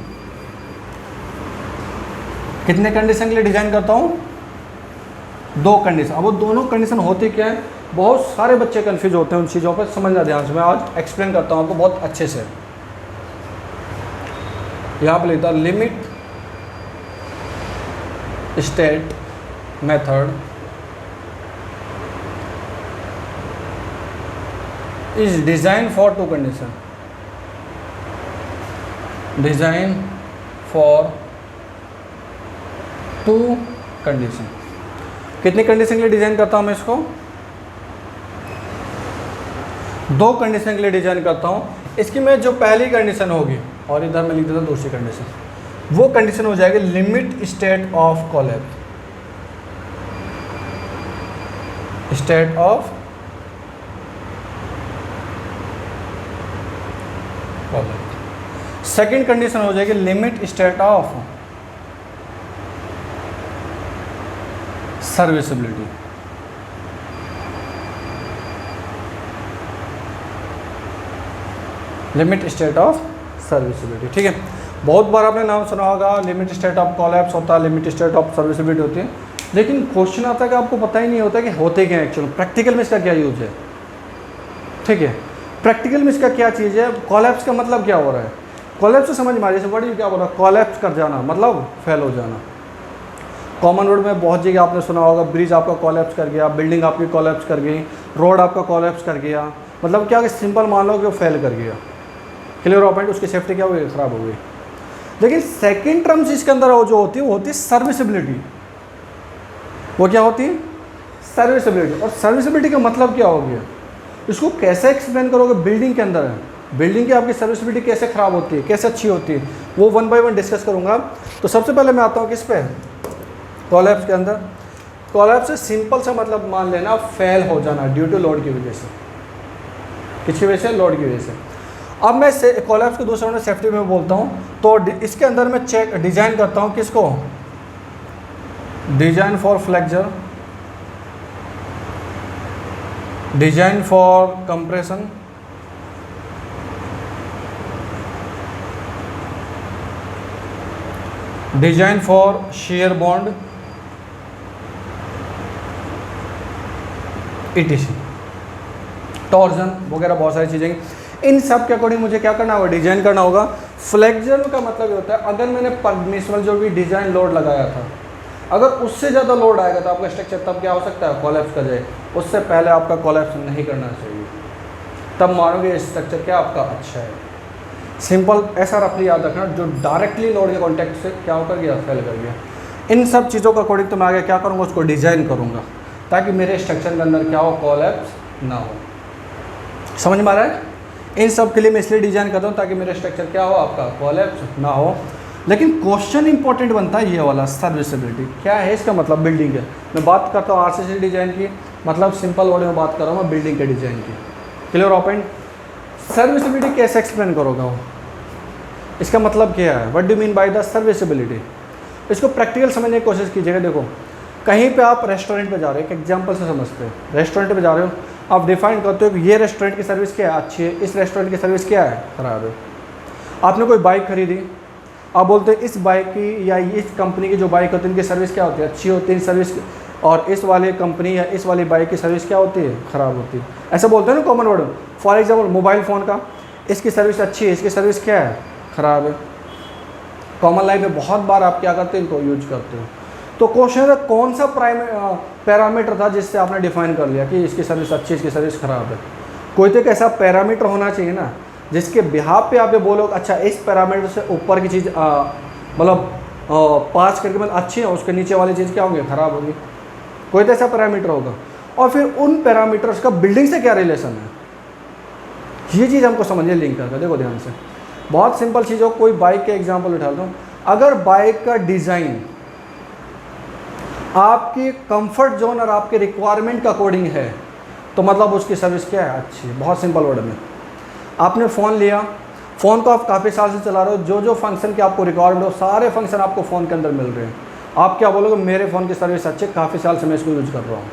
कितने कंडीशन के लिए डिज़ाइन करता हूँ, 2 कंडीशन। अब वो दोनों कंडीशन होती क्या है, बहुत सारे बच्चे कंफ्यूज होते हैं उन चीज़ों पर, समझना ध्यान से, मैं आज एक्सप्लेन करता हूँ आपको बहुत अच्छे से। यहाँ पर लिखता limit state method is design for 2 condition, design for 2 condition. कितनी कंडीशन के लिए डिज़ाइन करता हूँ मैं इसको? 2 कंडीशन के लिए डिज़ाइन करता हूँ। इसकी मैं जो पहली कंडीशन होगी, और इधर मैं लिख देता हूँ दूसरी कंडीशन, वो कंडीशन हो जाएगी limit state of collapse. State of collapse. Second condition हो जाएगी limit state of serviceability. Limit state of serviceability, ठीक है। बहुत बार आपने नाम सुना होगा, लिमिट स्टेट ऑफ कोलैप्स होता है, लिमिट स्टेट ऑफ सर्विसिबिलिटी होती है, लेकिन क्वेश्चन आता है कि आपको पता ही नहीं होता कि होते क्या है एक्चुअल प्रैक्टिकल में इसका क्या यूज है, ठीक है। प्रैक्टिकल में इसका क्या चीज़ है, कोलैप्स का मतलब क्या हो रहा है, कोलैप्स से समझ में आ रही है, वर्ड क्या बोल रहा है, कोलैप्स कर जाना मतलब फेल हो जाना। कॉमन वर्ड में बहुत जगह आपने सुना होगा, ब्रिज आपका कोलैप्स कर गया, बिल्डिंग आपकी कोलैप्स कर गई, रोड आपका कोलैप्स कर गया, मतलब क्या कि सिंपल मान लो कि वो फेल कर गया, क्लियर ऑफ पॉइंट, उसकी सेफ्टी क्या हुई, ख़राब हो गई। लेकिन सेकंड टर्म्स इसके अंदर जो होती है वो होती है सर्विसिबिलिटी। वो क्या होती है, सर्विसिबिलिटी। और सर्विसिबिलिटी का मतलब क्या हो गया, इसको कैसे एक्सप्लेन करोगे, बिल्डिंग के अंदर है, बिल्डिंग की आपकी सर्विसिबिलिटी कैसे ख़राब होती है, कैसे अच्छी होती है, वो 1 बाय 1 डिस्कस करूँगा। तो सबसे पहले मैं आता हूँ किस पे, कोलैप्स के अंदर। कोलैप्स से सिंपल सा मतलब मान लेना फेल हो जाना ड्यू टू लोड की वजह से, किसकी वजह से, लोड की वजह से। अब मैं कोलैप्स के दूसरे में सेफ्टी में बोलता हूँ, तो इसके अंदर मैं चेक डिज़ाइन करता हूँ किसको, design for flexure, design for compression, design for shear bond, ETC, torsion वगैरह बहुत सारी चीज़ें। इन सब के अकॉर्डिंग मुझे क्या करना होगा, डिज़ाइन करना होगा। फ्लेक्चर का मतलब ये होता है अगर मैंने परमिसिबल जो भी डिज़ाइन लोड लगाया था, अगर उससे ज़्यादा लोड आएगा तो आपका स्ट्रक्चर तब क्या हो सकता है, कोलैप्स कर जाए। उससे पहले आपका कोलैप्स नहीं करना चाहिए, तब मानोगे स्ट्रक्चर क्या आपका अच्छा है। सिंपल ऐसा रफली याद रखना, जो डायरेक्टली लोड के कॉन्टेक्ट से क्या होकर गया, फेल कर गया। इन सब चीज़ों का अकॉर्डिंग तो मैं आगे क्या करूँगा, उसको डिज़ाइन करूँगा ताकि मेरे स्ट्रक्चर के अंदर क्या हो, कोलैप्स ना हो। समझ में आ रहा है? इन सब के लिए मैं इसलिए डिज़ाइन करता हूँ ताकि मेरा स्ट्रक्चर क्या हो, आपका कोलैप्स ना हो। लेकिन क्वेश्चन इंपॉर्टेंट बनता है ये वाला, सर्विसिबिलिटी क्या है, इसका मतलब बिल्डिंग है। मैं बात करता हूँ RCC डिज़ाइन की, मतलब सिंपल वर्ड में बात कर रहा हूँ मैं बिल्डिंग के डिज़ाइन की, क्लियर ओपन। सर्विसिबिलिटी कैसे एक्सप्लेन करोगे वो, इसका मतलब क्या है, what do mean by the serviceability. इसको प्रैक्टिकल समझने की कोशिश कीजिएगा। देखो कहीं पे आप रेस्टोरेंट पे जा रहे हो, एक एग्जांपल से समझते हैं, रेस्टोरेंट पे जा रहे हो, आप डिफाइन करते हो कि ये रेस्टोरेंट की सर्विस क्या है, अच्छी है, इस रेस्टोरेंट की सर्विस क्या है, ख़राब है। आपने कोई बाइक खरीदी, आप बोलते हैं इस बाइक की या इस कंपनी की जो बाइक होती है इनकी सर्विस क्या होती है, अच्छी होती है सर्विस, और इस वाले कंपनी या इस वाली बाइक की सर्विस क्या होती है, ख़राब होती है। ऐसा बोलते हैं ना common word. For example mobile phone का, इसकी सर्विस अच्छी है, इसकी सर्विस क्या है, ख़राब है। कॉमन लाइफ में बहुत बार आप क्या करते हैं, इनको यूज करते हो। तो क्वेश्चन है कौन सा पैरामीटर था जिससे आपने डिफाइन कर लिया कि इसकी सर्विस अच्छी, इसकी सर्विस ख़राब है। कोई तो एक ऐसा पैरामीटर होना चाहिए ना जिसके बिहाफ पे आप ये बोलो अच्छा इस पैरामीटर से ऊपर की चीज़ मतलब पास करके मतलब अच्छी है, उसके नीचे वाली चीज़ क्या होंगी, ख़राब होगी। कोई तो ऐसा पैरामीटर होगा। और फिर उन पैरामीटर्स का बिल्डिंग से क्या रिलेशन है, ये चीज़ हमको समझिए लिंक करके। देखो ध्यान से, बहुत सिंपल चीज़ हो, कोई बाइक के एग्जाम्पल उठा दो। अगर बाइक का डिज़ाइन आपकी कंफर्ट जोन और आपके रिक्वायरमेंट का अकॉर्डिंग है तो मतलब उसकी सर्विस क्या है, अच्छी है। बहुत सिंपल वर्ड में, आपने फ़ोन लिया, फ़ोन को आप काफ़ी साल से चला रहे हो, जो जो फंक्शन की आपको रिक्वायरमेंट हो सारे फंक्शन आपको फ़ोन के अंदर मिल रहे हैं। आप क्या बोलोगे, मेरे फ़ोन की सर्विस अच्छी, काफ़ी साल से मैं इसको यूज़ कर रहा हूँ,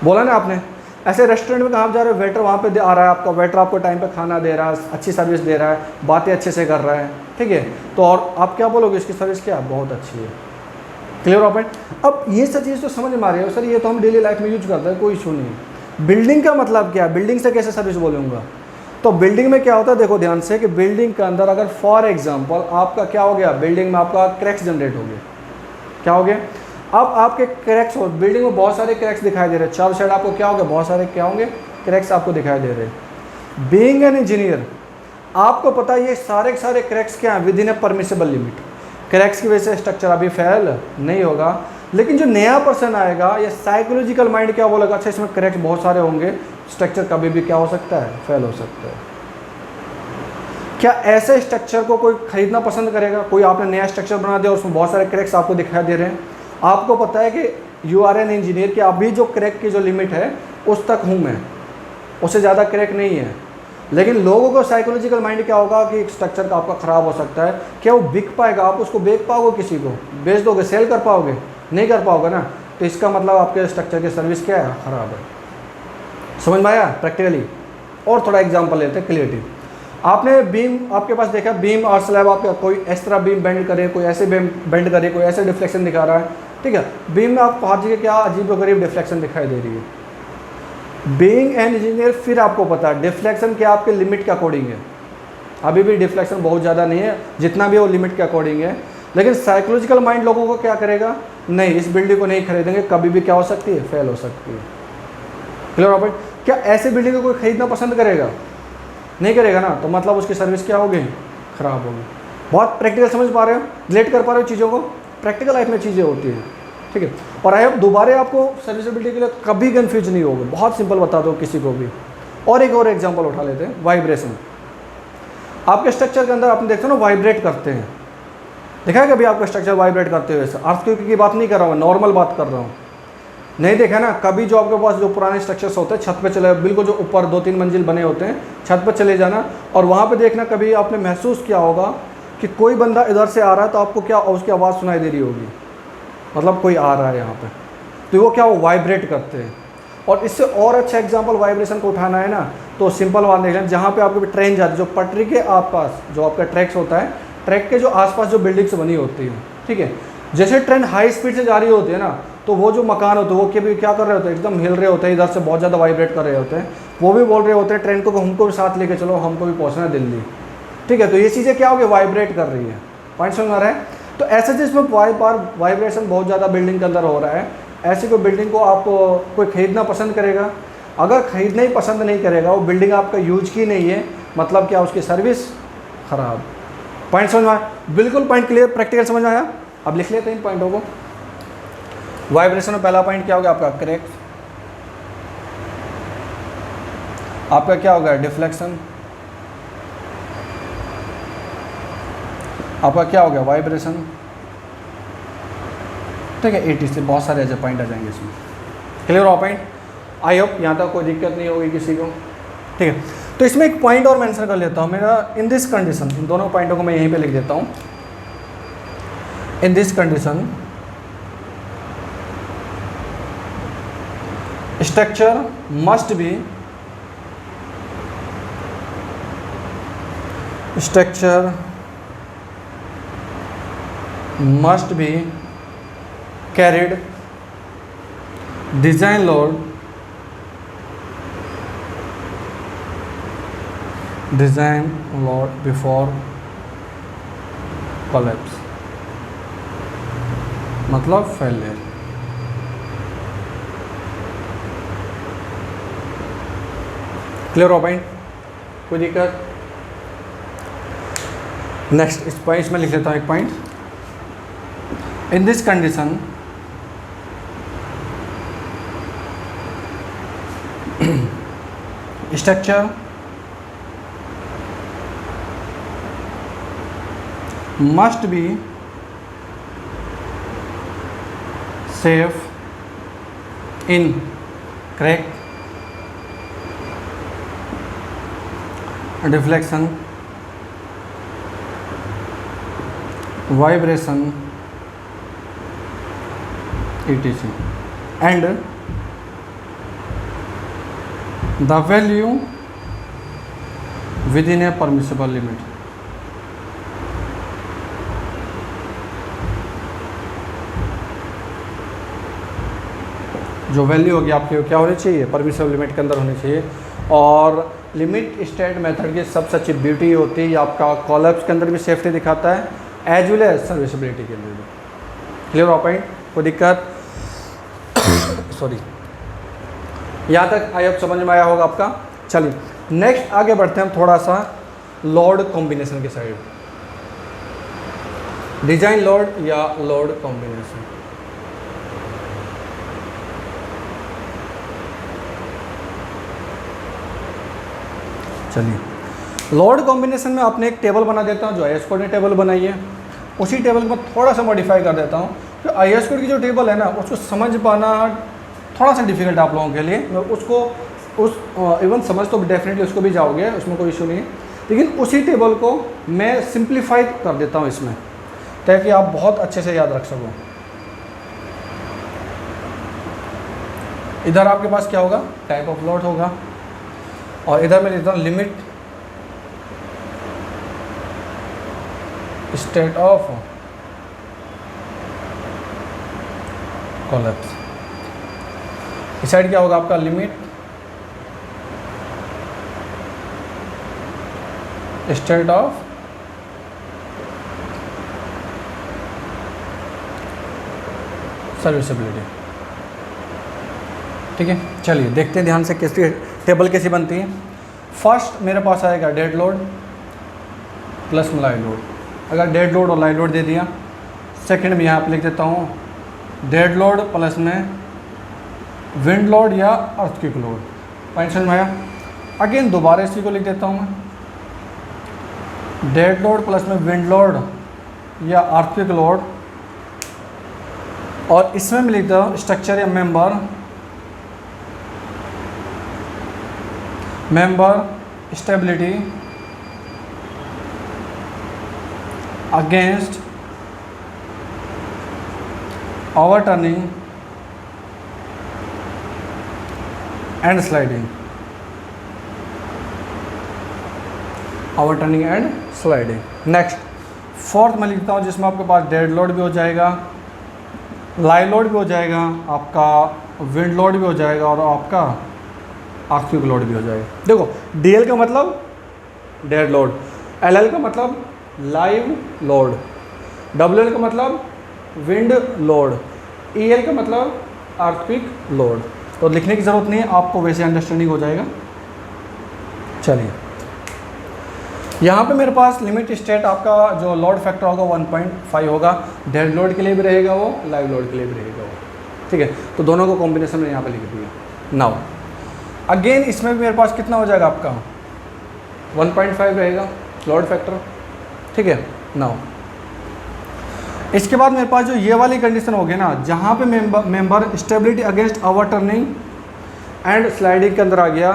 बोला ना आपने। ऐसे रेस्टोरेंट में कहाँ जा रहे हो, वेटर वहाँ पे आ रहा है, आपका वेटर आपको टाइम पे खाना दे रहा है, अच्छी सर्विस दे रहा है, बातें अच्छे से कर रहा है, ठीक है। तो और आप क्या बोलोगे, इसकी सर्विस क्या बहुत अच्छी है, क्लियर हो पॉइंट। अब ये सब चीज़ तो समझ में आ रही है सर, ये तो हम डेली लाइफ में यूज करते हैं, कोई इशू नहीं। बिल्डिंग का मतलब क्या है, बिल्डिंग से कैसे सर्विस बोलूँगा। तो बिल्डिंग में क्या होता है, देखो ध्यान से कि बिल्डिंग के अंदर अगर फॉर एग्जांपल आपका क्या हो गया, बिल्डिंग में आपका क्रैक्स जनरेट हो गया, क्या हो गया, अब आपके क्रैक्स हो, बिल्डिंग में बहुत सारे क्रैक्स दिखाई दे रहे हैं, चारों साइड आपको क्या हो गया, बहुत सारे क्या होंगे, क्रैक्स आपको दिखाई दे रहे हैं। बीइंग एन इंजीनियर आपको पता है ये सारे के सारे क्रैक्स क्या हैं, with in A permissible limit. Cracks की वजह से स्ट्रक्चर अभी फेल नहीं होगा, लेकिन जो नया पर्सन आएगा या साइकोलॉजिकल माइंड क्या बोलेगा, अच्छा इसमें क्रैक्स बहुत सारे होंगे, स्ट्रक्चर कभी भी क्या हो सकता है, फेल हो सकता है। क्या ऐसे स्ट्रक्चर को कोई खरीदना पसंद करेगा? कोई आपने नया स्ट्रक्चर बना दिया, उसमें बहुत सारे क्रैक्स आपको दिखाई दे रहे हैं, आपको पता है कि यू आर एन इंजीनियर कि अभी जो क्रैक की जो लिमिट है उस तक हूँ मैं, उससे ज़्यादा क्रैक नहीं है। लेकिन लोगों को साइकोलॉजिकल माइंड क्या होगा कि स्ट्रक्चर का आपका ख़राब हो सकता है, क्या वो बिक पाएगा? आप उसको बेच पाओगे, किसी को बेच दोगे, सेल कर पाओगे? नहीं कर पाओगे ना। तो इसका मतलब आपके स्ट्रक्चर की सर्विस क्या है, ख़राब है। समझ में आया प्रैक्टिकली? और थोड़ा एग्जांपल लेते हैं क्लियरिटी। आपने बीम, आपके पास देखा बीम और स्लैब, आपका कोई इस तरह बीम बेंड करे, कोई ऐसे बेंड करे, कोई ऐसे डिफ्लेक्शन दिखा रहा है, ठीक है। बीम में आपको हर जगह क्या अजीब-ओ-गरीब डिफ्लेक्शन दिखाई दे रही है। बीइंग एन इंजीनियर फिर आपको पता है डिफ्लेक्शन क्या आपके लिमिट के अकॉर्डिंग है। अभी भी डिफ्लेक्शन बहुत ज़्यादा नहीं है, जितना भी वो लिमिट के अकॉर्डिंग है। लेकिन साइकोलॉजिकल माइंड लोगों को क्या करेगा, नहीं इस बिल्डिंग को नहीं खरीदेंगे, कभी भी क्या हो सकती है, फेल हो सकती है। Clear Robert? क्या ऐसी बिल्डिंग को कोई खरीदना पसंद करेगा? नहीं करेगा ना, तो मतलब उसकी सर्विस क्या होगी, ख़राब होगी। बहुत प्रैक्टिकल समझ पा रहे हो, रिलेट कर पा रहे हो चीज़ों को? प्रैक्टिकल लाइफ में चीज़ें होती हैं, ठीक है। और आई होप दोबारा आपको सर्विसेबिलिटी के लिए कभी कन्फ्यूज नहीं होगा, बहुत सिंपल बता दो किसी को भी। और एक और एग्जांपल उठा लेते हैं, वाइब्रेशन। आपके स्ट्रक्चर के अंदर आपने देखते हो ना वाइब्रेट करते हैं, देखा है कभी आपका स्ट्रक्चर वाइब्रेट करते हुए? अर्थक्वेक की बात नहीं कर रहा हूँ, नॉर्मल बात कर रहा हूँ। नहीं देखा ना कभी? जो आपके पास जो पुराने स्ट्रक्चर्स होते हैं, छत पे चले, बिल्कुल जो ऊपर 2-3 मंजिल बने होते हैं, छत पर चले जाना और वहाँ पे देखना, कभी आपने महसूस किया होगा कि कोई बंदा इधर से आ रहा है तो आपको क्या उसकी आवाज़ सुनाई दे रही होगी, मतलब कोई आ रहा है यहाँ पे, तो वो क्या, वो वाइब्रेट करते हैं। और इससे और अच्छा एग्जांपल वाइब्रेशन को उठाना है ना, तो सिंपल बात देख लें, जहाँ पे आपकी ट्रेन जाती है, जो पटरी के आसपास जो आपका ट्रैक्स होता है, ट्रैक के जो आसपास जो बिल्डिंग्स बनी होती हैं, ठीक है, जैसे ट्रेन हाई स्पीड से जा रही होती है ना, तो वो जो मकान होते हैं वो क्या कर रहे होते हैं, एकदम हिल रहे होते हैं, इधर से बहुत ज़्यादा वाइब्रेट कर रहे होते हैं। वो भी बोल रहे होते हैं ट्रेन को हमको भी साथ लेके चलो, हमको भी पहुँचना है दिल्ली, ठीक है। तो ये चीज़ें क्या हो गई, वाइब्रेट कर रही है। पॉइंट समझ आ रहा है? तो ऐसे जिसमें वाइब्रेशन बहुत ज़्यादा बिल्डिंग के अंदर हो रहा है, ऐसी कोई बिल्डिंग को आप कोई ख़रीदना पसंद करेगा? अगर खरीदना ही पसंद नहीं करेगा, वो बिल्डिंग आपका यूज की नहीं है, मतलब क्या, उसकी सर्विस ख़राब। पॉइंट समझ में आया? बिल्कुल पॉइंट क्लियर, प्रैक्टिकल समझ में आया? अब लिख लेते हैं इन पॉइंटों को। वाइब्रेशन में पहला पॉइंट क्या हो गया आपका, क्रैक। आपका क्या हो गया, डिफ्लेक्शन। आपका क्या हो गया, वाइब्रेशन, ठीक है। 80 से बहुत सारे ऐसे पॉइंट आ जाएंगे इसमें। क्लियर हो पॉइंट? आई होप यहाँ तक कोई दिक्कत नहीं होगी किसी को, ठीक है। तो इसमें एक पॉइंट और मेंशन कर लेता हूँ मेरा, इन दिस कंडीशन, इन दोनों पॉइंटों को मैं यहीं पे लिख देता हूँ। In this condition structure must be carried design load before collapse, मतलब फेलियर। क्लियर हो पॉइंट? कोई दिक्कत? नेक्स्ट इस पॉइंट में लिख लेता हूँ एक point. In this condition structure must be safe in crack, deflection, vibration, etc. and the value within a permissible limit. जो वैल्यू होगी आपकी क्या होनी चाहिए, परमिसिबल लिमिट के अंदर होनी चाहिए। और लिमिट स्टेट मेथड की सबसे अच्छी ब्यूटी होती है आपका कॉलप्स के अंदर भी सेफ्टी दिखाता है, एज वेल एज सर्विसिबिलिटी के लिए भी। क्लियर हो पॉइंट? कोई दिक्कत? सॉरी, यहाँ तक आई होप समझ में आया होगा आपका। चलिए नेक्स्ट आगे बढ़ते हैं हम थोड़ा सा लोड कॉम्बिनेशन के साइड, डिजाइन लोड या लोड कॉम्बिनेशन। चलिए लोड कॉम्बिनेशन में आपने एक टेबल बना देता हूँ, जो आई एस कोड ने टेबल बनाई है, उसी टेबल को थोड़ा सा मॉडिफाई कर देता हूँ। तो आई एस कोड की जो टेबल है ना, उसको समझ पाना थोड़ा सा डिफिकल्ट आप लोगों के लिए। मैं उसको इवन समझ तो डेफिनेटली उसको भी जाओगे, उसमें कोई इशू नहीं है, लेकिन उसी टेबल को मैं सिंप्लीफाई कर देता हूँ इसमें, ताकि आप बहुत अच्छे से याद रख सको। इधर आपके पास क्या होगा, टाइप ऑफ लोड होगा, और इधर मैं लिखता हूँ लिमिट स्टेट ऑफ कोलैप्स। इस साइड क्या होगा आपका, लिमिट स्टेट ऑफ सर्विसिबिलिटी। ठीक है, चलिए देखते हैं ध्यान से कैसी टेबल कैसी बनती है। फर्स्ट मेरे पास आएगा डेड लोड प्लस में लाइव लोड। अगर डेड लोड और लाइव लोड दे दिया, सेकंड में यहाँ पे लिख देता हूँ डेड लोड प्लस में विंड लोड या अर्थक्वेक लोड। पॉइंट समझ में आया। अगेन दोबारा इसी को लिख देता हूँ मैं, डेड लोड प्लस में विंड लोड या अर्थक्वेक लोड, और इसमें मैं लिखता हूँ स्ट्रक्चर या member stability against overturning and sliding, overturning and sliding. Next fourth मैं लिखता हूँ, जिसमें आपके पास डेड लोड भी हो जाएगा, लाइव लोड भी हो जाएगा, आपका विंड लोड भी हो जाएगा, और आपका अर्थक्वेक लोड भी हो जाएगा। देखो डीएल का मतलब डेड लोड, एलएल का मतलब लाइव लोड, डब्ल्यूएल का मतलब विंड लोड, ईएल का मतलब अर्थक्वेक लोड। तो लिखने की ज़रूरत नहीं है, आपको वैसे अंडरस्टैंडिंग हो जाएगा। चलिए यहाँ पे मेरे पास लिमिट स्टेट आपका जो लोड फैक्टर होगा 1.5 होगा, डेड लोड के लिए भी रहेगा वो, लाइव लोड के लिए भी रहेगा वो। ठीक है, तो दोनों को कॉम्बिनेशन में यहाँ पे लिख दिया। नाउ अगेन इसमें भी मेरे पास कितना हो जाएगा आपका 1.5 रहेगा लोड फैक्टर। ठीक है, नाउ इसके बाद मेरे पास जो ये वाली कंडीशन होगी ना, जहाँ पे member stability against overturning and sliding के अंदर आ गया,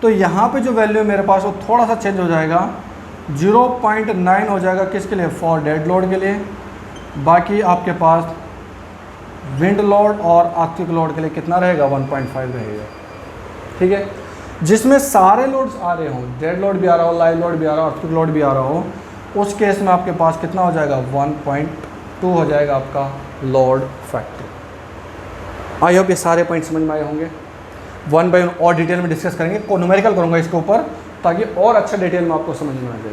तो यहाँ पे जो वैल्यू है मेरे पास वो थोड़ा सा चेंज हो जाएगा, 0.9 हो जाएगा किसके लिए, फॉर डेड लोड के लिए। बाकी आपके पास विंड लोड और अर्थक्वेक लोड के लिए कितना रहेगा, 1.5 रहेगा। ठीक है, जिसमें सारे लोड्स आ रहे हों, डेड लोड भी आ रहा हो, लाइव लोड भी आ रहा हो, अर्थक्वेक लोड भी आ रहा हो, उस केस में आपके पास कितना हो जाएगा, 1.2 हो जाएगा आपका लोड फैक्टर। आई होप ये सारे पॉइंट समझ में आए होंगे। वन बाय वन और डिटेल में डिस्कस करेंगे, को न्यूमेरिकल करूँगा इसके ऊपर, ताकि और अच्छा डिटेल में आपको समझ में आ जाए।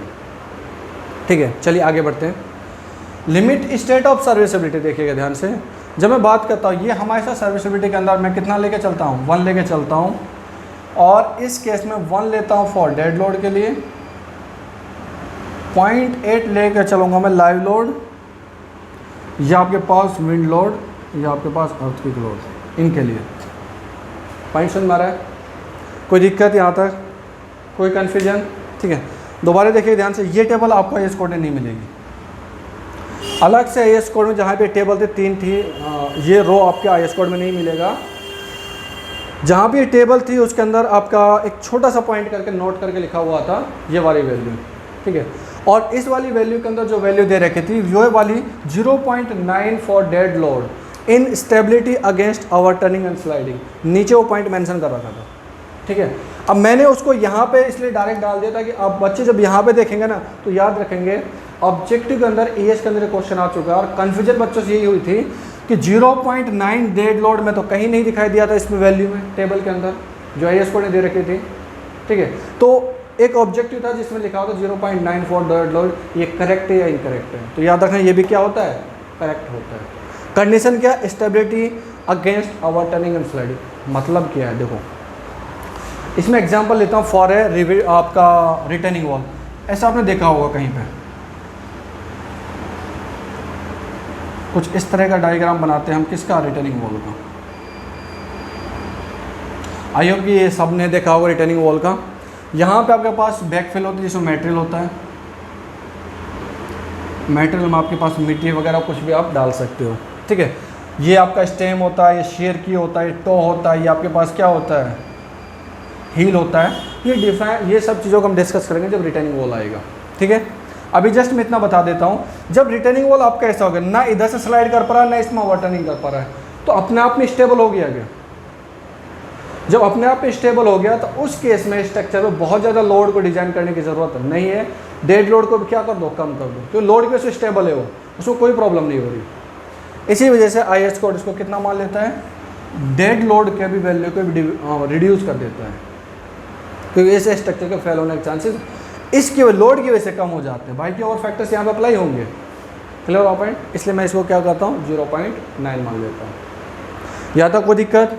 ठीक है, चलिए आगे बढ़ते हैं। लिमिट स्टेट ऑफ सर्विसिबिलिटी देखिएगा ध्यान से। जब मैं बात करता हूँ, ये हमारे साथ सर्विसिबिलिटी के अंदर मैं कितना लेके चलता हूँ, 1 लेके चलता हूँ, और इस केस में 1 लेता हूँ फॉर डेड लोड के लिए, 0.8 लेके चलूँगा मैं लाइव लोड, या आपके पास विंड लोड, या आपके पास अर्थक्वेक लोड, इनके लिए। पॉइंट समझ में आ रहा है, कोई दिक्कत यहाँ तक, कोई कन्फ्यूजन? ठीक है, दोबारा देखिए ध्यान से, ये टेबल आपको आई एस कोड में नहीं मिलेगी। अलग से आई एस कोड में जहाँ पे टेबल थे 3 थी, ये रो आपके आई एस कोड में नहीं मिलेगा। जहाँ भी ये टेबल थी उसके अंदर आपका एक छोटा सा पॉइंट करके नोट करके लिखा हुआ था ये वाली वैल्यू। ठीक है, और इस वाली वैल्यू के अंदर जो वैल्यू दे रखी थी वो वाली 0.9 for dead load in stability against overturning and sliding, नीचे वो पॉइंट मेंशन कर रखा था। ठीक है, अब मैंने उसको यहाँ पे इसलिए डायरेक्ट डाल दिया था कि अब बच्चे जब यहाँ पे देखेंगे ना तो याद रखेंगे, ऑब्जेक्टिव के अंदर एएस के अंदर एक क्वेश्चन आ चुका है, और कन्फ्यूजन बच्चों से यही हुई थी कि 0.9 डेड लोड में तो कहीं नहीं दिखाई दिया था इसमें वैल्यू में टेबल के अंदर जो आई एस कोड ने दे रखी थी। ठीक है, तो एक ऑब्जेक्टिव था जिसमें लिखा होता 0.9 फॉर डेड लोड, ये करेक्ट है या इनकरेक्ट है, तो याद रखना ये भी क्या होता है, करेक्ट होता है। कंडीशन क्या, stability against overturning and sliding. मतलब क्या है, देखो इसमें एग्जांपल लेता हूँ फॉर ए आपका रिटर्निंग वॉल। ऐसा आपने देखा होगा कहीं पे, कुछ इस तरह का डायग्राम बनाते हैं हम, किसका, रिटर्निंग वॉल का। आई होप कि ये सब ने देखा होगा रिटर्निंग वॉल का। यहाँ पे आपके पास बैकफिल होती है जिसमें मटेरियल होता है, मटेरियल में आपके पास मिट्टी वगैरह कुछ भी आप डाल सकते हो, ठीक है। ये आपका स्टेम होता है, ये शेयर की होता है, टो होता है, ये आपके पास क्या होता है, हील होता है। ये डिफाइन, ये सब चीज़ों को हम डिस्कस करेंगे जब रिटर्निंग वॉल आएगा, ठीक है। अभी जस्ट मैं इतना बता देता हूँ, जब रिटर्निंग वॉल आपका ऐसा होगा, ना इधर से स्लाइड कर पा रहा है ना इसमें ओवरटर्निंग कर पा रहा है, तो अपने आप में स्टेबल हो गया। जब अपने आप में स्टेबल हो गया तो उस केस में स्ट्रक्चर में बहुत ज़्यादा लोड को डिजाइन करने की ज़रूरत नहीं है। डेड लोड को भी क्या कर दो, कम कर दो, क्योंकि लोड की वजह से स्टेबल है वो, उसको कोई प्रॉब्लम नहीं हो रही। इसी वजह से IS कोड इसको कितना मान लेता है, डेड लोड के भी वैल्यू को भी रिड्यूस कर देता है, क्योंकि ऐसे स्ट्रक्चर के फेल होने के चांसेस इसकी लोड की वजह से कम हो जाते हैं। बाकी और फैक्टर्स यहाँ पे अप्लाई होंगे, क्लियर हो पॉइंट। इसलिए मैं इसको क्या करता हूँ 0.9 मान लेता हूँ। या तो कोई दिक्कत,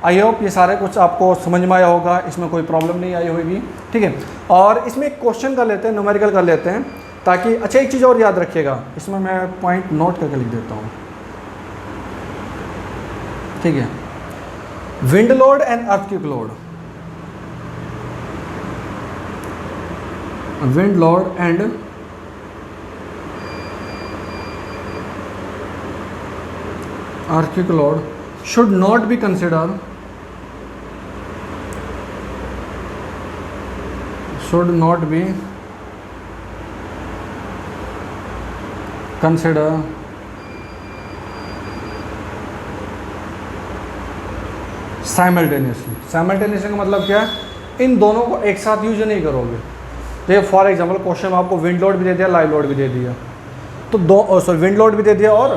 आई होप ये सारे कुछ आपको समझ में आया होगा, इसमें कोई प्रॉब्लम नहीं आई होगी, ठीक है। और इसमें एक क्वेश्चन कर लेते हैं, न्यूमेरिकल कर लेते हैं, ताकि अच्छा एक चीज़ और याद रखिएगा, इसमें मैं पॉइंट नोट करके लिख देता हूँ, ठीक है। Wind load and earthquake load, wind load and earthquake load should not be considered simultaneously. Simultaneously का मतलब क्या है, इन दोनों को एक साथ यूज नहीं करोगे। तो फॉर एग्जांपल क्वेश्चन में आपको विंड लोड भी दे दिया, लाइव लोड भी दे दिया, तो विंड लोड भी दे दिया और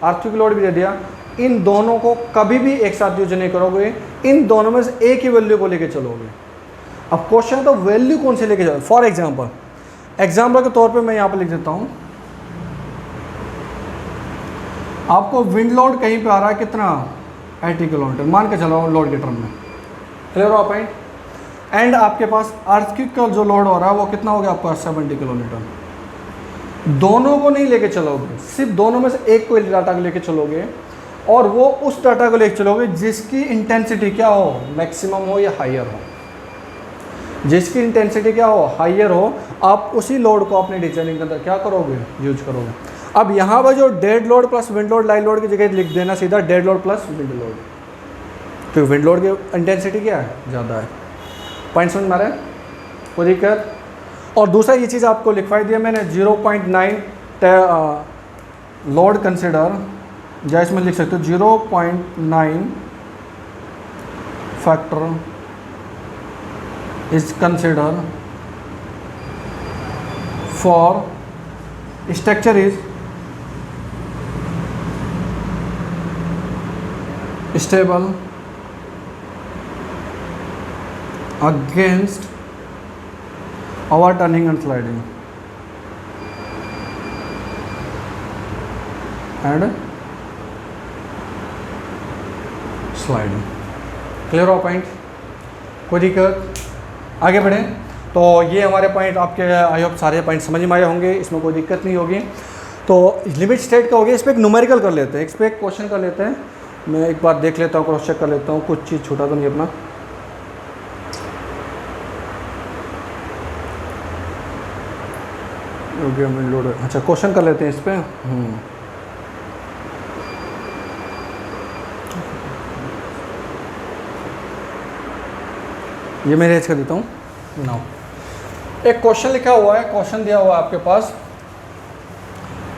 अर्थक्वेक लोड भी दे दिया, इन दोनों को कभी भी एक साथ यूज नहीं करोगे, इन दोनों में से एक ही वैल्यू को लेके चलोगे। अब क्वेश्चन तो वैल्यू कौन से लेके चलो। फॉर एग्जाम्पल के तौर पे मैं यहाँ पर लिख देता हूँ, आपको विंड लोड कहीं पे आ रहा है कितना 80 किलोमीटर, मान के चलो लोड के टर्म में, क्लियर हो पॉइंट। एंड आपके पास अर्थक्वेक का जो लोड हो रहा है वो कितना हो गया आपका 70 किलोमीटर। दोनों को नहीं लेके चलोगे, सिर्फ दोनों में से एक को डाटा को लेके चलोगे, और वो उस डाटा को लेके चलोगे जिसकी इंटेंसिटी क्या हो, मैक्सिमम हो या हायर हो। जिसकी इंटेंसिटी क्या हो, हायर हो, आप उसी लोड को अपने डिजाइनिंग के अंदर क्या करोगे, यूज करोगे। अब यहाँ पर जो dead load plus wind load live load की जगह लिख देना सीधा dead load plus wind load, तो विंड लोड की इंटेंसिटी क्या है, ज़्यादा है। पॉइंट समझ में आ रहा है, कोई दिक्कत। और दूसरा ये चीज़ आपको लिखवाई दिया मैंने 0.9 लोड कंसिडर, या इसमें लिख सकते हो 0.9 factor is consider for structure is stable against overturning and sliding clear हो पॉइंट, कोई दिक्कत। आगे बढ़ें, तो ये हमारे पॉइंट आपके आई होप सारे पॉइंट समझ में आए होंगे, इसमें कोई दिक्कत नहीं होगी। तो लिमिट स्टेट का हो गया, इस पर एक न्यूमेरिकल कर लेते हैं, इस पर एक क्वेश्चन कर लेते हैं। मैं एक बार देख लेता हूँ, क्रॉस चेक कर लेता हूँ कुछ चीज़ छूटा तो नहीं अपना। लोड, अच्छा क्वेश्चन कर लेते हैं इस पर। ये मैं रेज कर देता हूँ नाउ। एक क्वेश्चन लिखा हुआ है, क्वेश्चन दिया हुआ है आपके पास,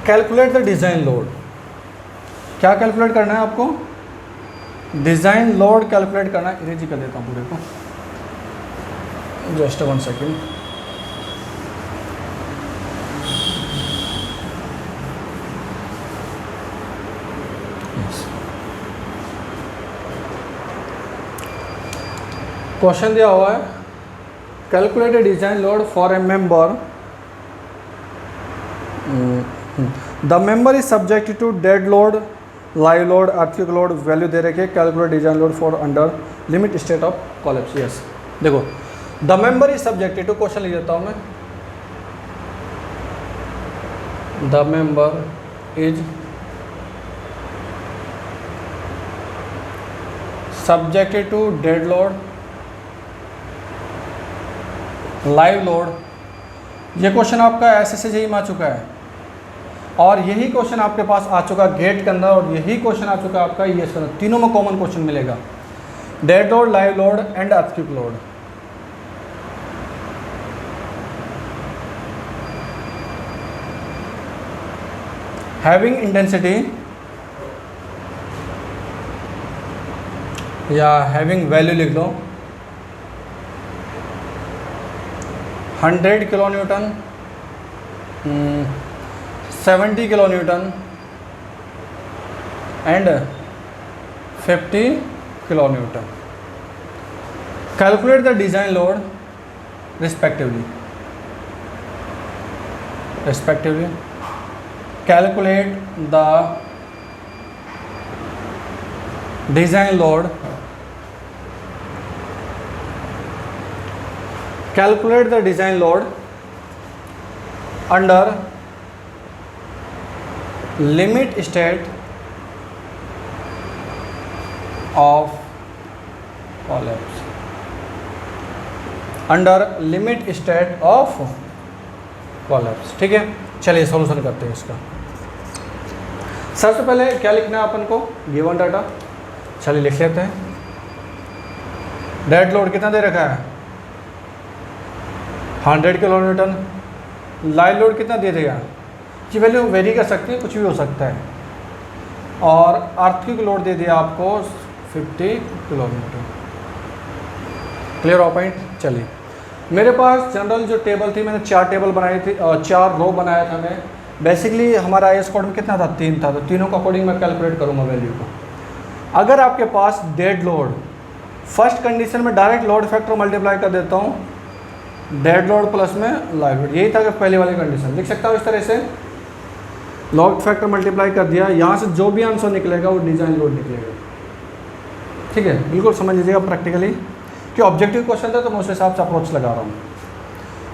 कैलकुलेट द डिज़ाइन लोड। क्या कैलकुलेट करना है आपको, डिज़ाइन लोड कैलकुलेट करना है। इरेज कर देता हूँ पूरे को, जस्ट 1 सेकेंड। क्वेश्चन दिया हुआ है, calculate the design load for a member, the member is subject to dead load, live load, earthquake load, value दे रखे, calculate design load for under limit state of collapse. Yes, देखो the member is subject to, question लिख देता हूँ मैं, the member is subject to dead load live load, ये question आपका SSC JEE में आ चुका है और यही क्वेश्चन आपके पास आ चुका है गेट के अंदर और यही क्वेश्चन आ चुका है आपका ईएस के अंदर। तीनों में कॉमन क्वेश्चन मिलेगा, dead load, live load and earthquake load. Having intensity या हैविंग वैल्यू लिख लो 100 kilo Newton, 70 kilo Newton and 50 kilo Newton. Calculate the design load respectively calculate the design load, calculate the design load under limit state of collapse, under limit state of collapse। ठीक है, चलिए solution करते हैं इसका। सबसे पहले क्या लिखना है अपन को, गिवन डाटा। चलिए लिख लेते हैं। डेड लोड कितना दे रखा है 100 किलो न्यूटन, लाइव लोड कितना दे देगा, जी वैल्यू वेरी कर सकती है, कुछ भी हो सकता है, और अर्थक्वेक लोड दे दिया आपको 50 किलो न्यूटन। क्लियर हो पॉइंट। चलिए मेरे पास जनरल जो टेबल थी, मैंने 4 टेबल बनाई थी, 4 रो बनाया था मैं। बेसिकली हमारा आईएस कोड में कितना था 3 था, तो तीनों का अकॉर्डिंग मैं कैलकुलेट करूँगा वैल्यू को। अगर आपके पास डेड लोड, फर्स्ट कंडीशन में डायरेक्ट लोड फैक्टर मल्टीप्लाई कर देता हूँ, डेड लोड प्लस में लाइव लोड, यही था कि पहले वाली कंडीशन। लिख सकता हूँ इस तरह से, लोड फैक्टर मल्टीप्लाई कर दिया, यहाँ से जो भी आंसर निकलेगा वो डिजाइन लोड निकलेगा। ठीक है, बिल्कुल समझ लीजिएगा प्रैक्टिकली कि ऑब्जेक्टिव क्वेश्चन था तो मैं उस हिसाब से अप्रोच लगा रहा हूँ।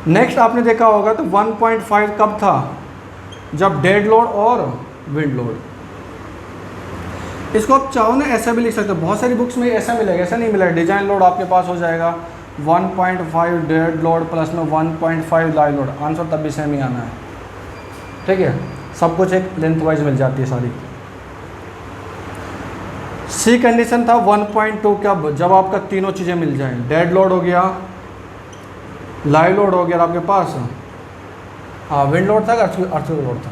नेक्स्ट आपने देखा होगा तो 1.5 कब था, जब डेड लोड और विंड लोड। इसको आप चाहो ना ऐसा भी लिख सकते हो, बहुत सारी बुक्स में ऐसा मिलेगा, ऐसा नहीं मिलेगा। डिजाइन लोड आपके पास हो जाएगा 1.5 डेड लोड प्लस में 1.5 लाइव लोड, आंसर तब भी सेम ही आना है। ठीक है, सब कुछ एक लेंथ वाइज मिल जाती है सारी। सी कंडीशन था 1.2 कब, जब आपका तीनों चीज़ें मिल जाएं, डेड लोड हो गया, लाइव लोड हो गया आपके पास, हाँ विंड लोड था, अर्थक्वेक लोड था,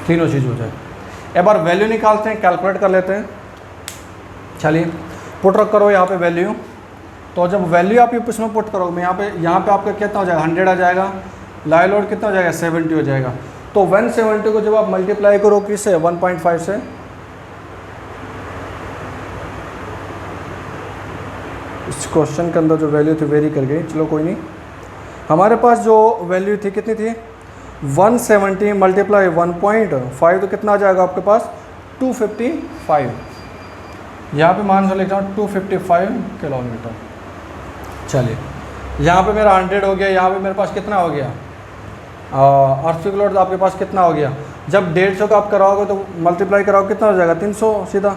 तीनों चीज़ हो जाए। एक बार वैल्यू निकालते हैं, कैलकुलेट कर लेते हैं। चलिए पुट रख करो यहाँ पे वैल्यू। तो जब वैल्यू आप इसमें पुट करोगे, यहाँ पे आपका कितना हो जाएगा 100 आ जाएगा, लाइव लोड कितना हो जाएगा 70 हो जाएगा। तो 170 को जब आप मल्टीप्लाई करो किससे 1.5 से, इस क्वेश्चन के अंदर जो वैल्यू थी वेरी कर गई, चलो कोई नहीं। हमारे पास जो वैल्यू थी कितनी थी 170 मल्टीप्लाई 1.5 तो कितना आ जाएगा आपके पास 255। यहाँ पे मान से लिख रहा हूँ 255 किलोमीटर। चलिए यहाँ पे मेरा 100 हो गया, यहाँ पे मेरे पास कितना हो गया अर्थक्वेक लोड आपके पास कितना हो गया। जब 150 का आप कराओगे तो मल्टीप्लाई कराओगे कितना हो जाएगा 300 सीधा,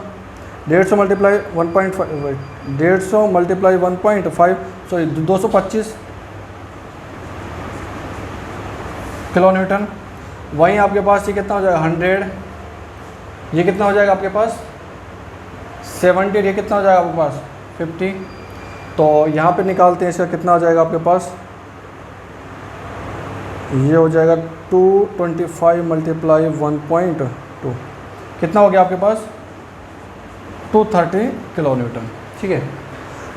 150 multiply 1.5, 150 multiply 1.5 sorry 225 kilo Newton. वहीं आपके पास ये कितना हो जाएगा 100, ये कितना हो जाएगा आपके पास 70, ये कितना हो जाएगा आपके पास 50। तो यहाँ पे निकालते हैं इसका कितना हो जाएगा आपके पास, ये हो जाएगा 225 मल्टीप्लाई 1.2 कितना हो गया आपके पास 230 किलो न्यूटन। ठीक है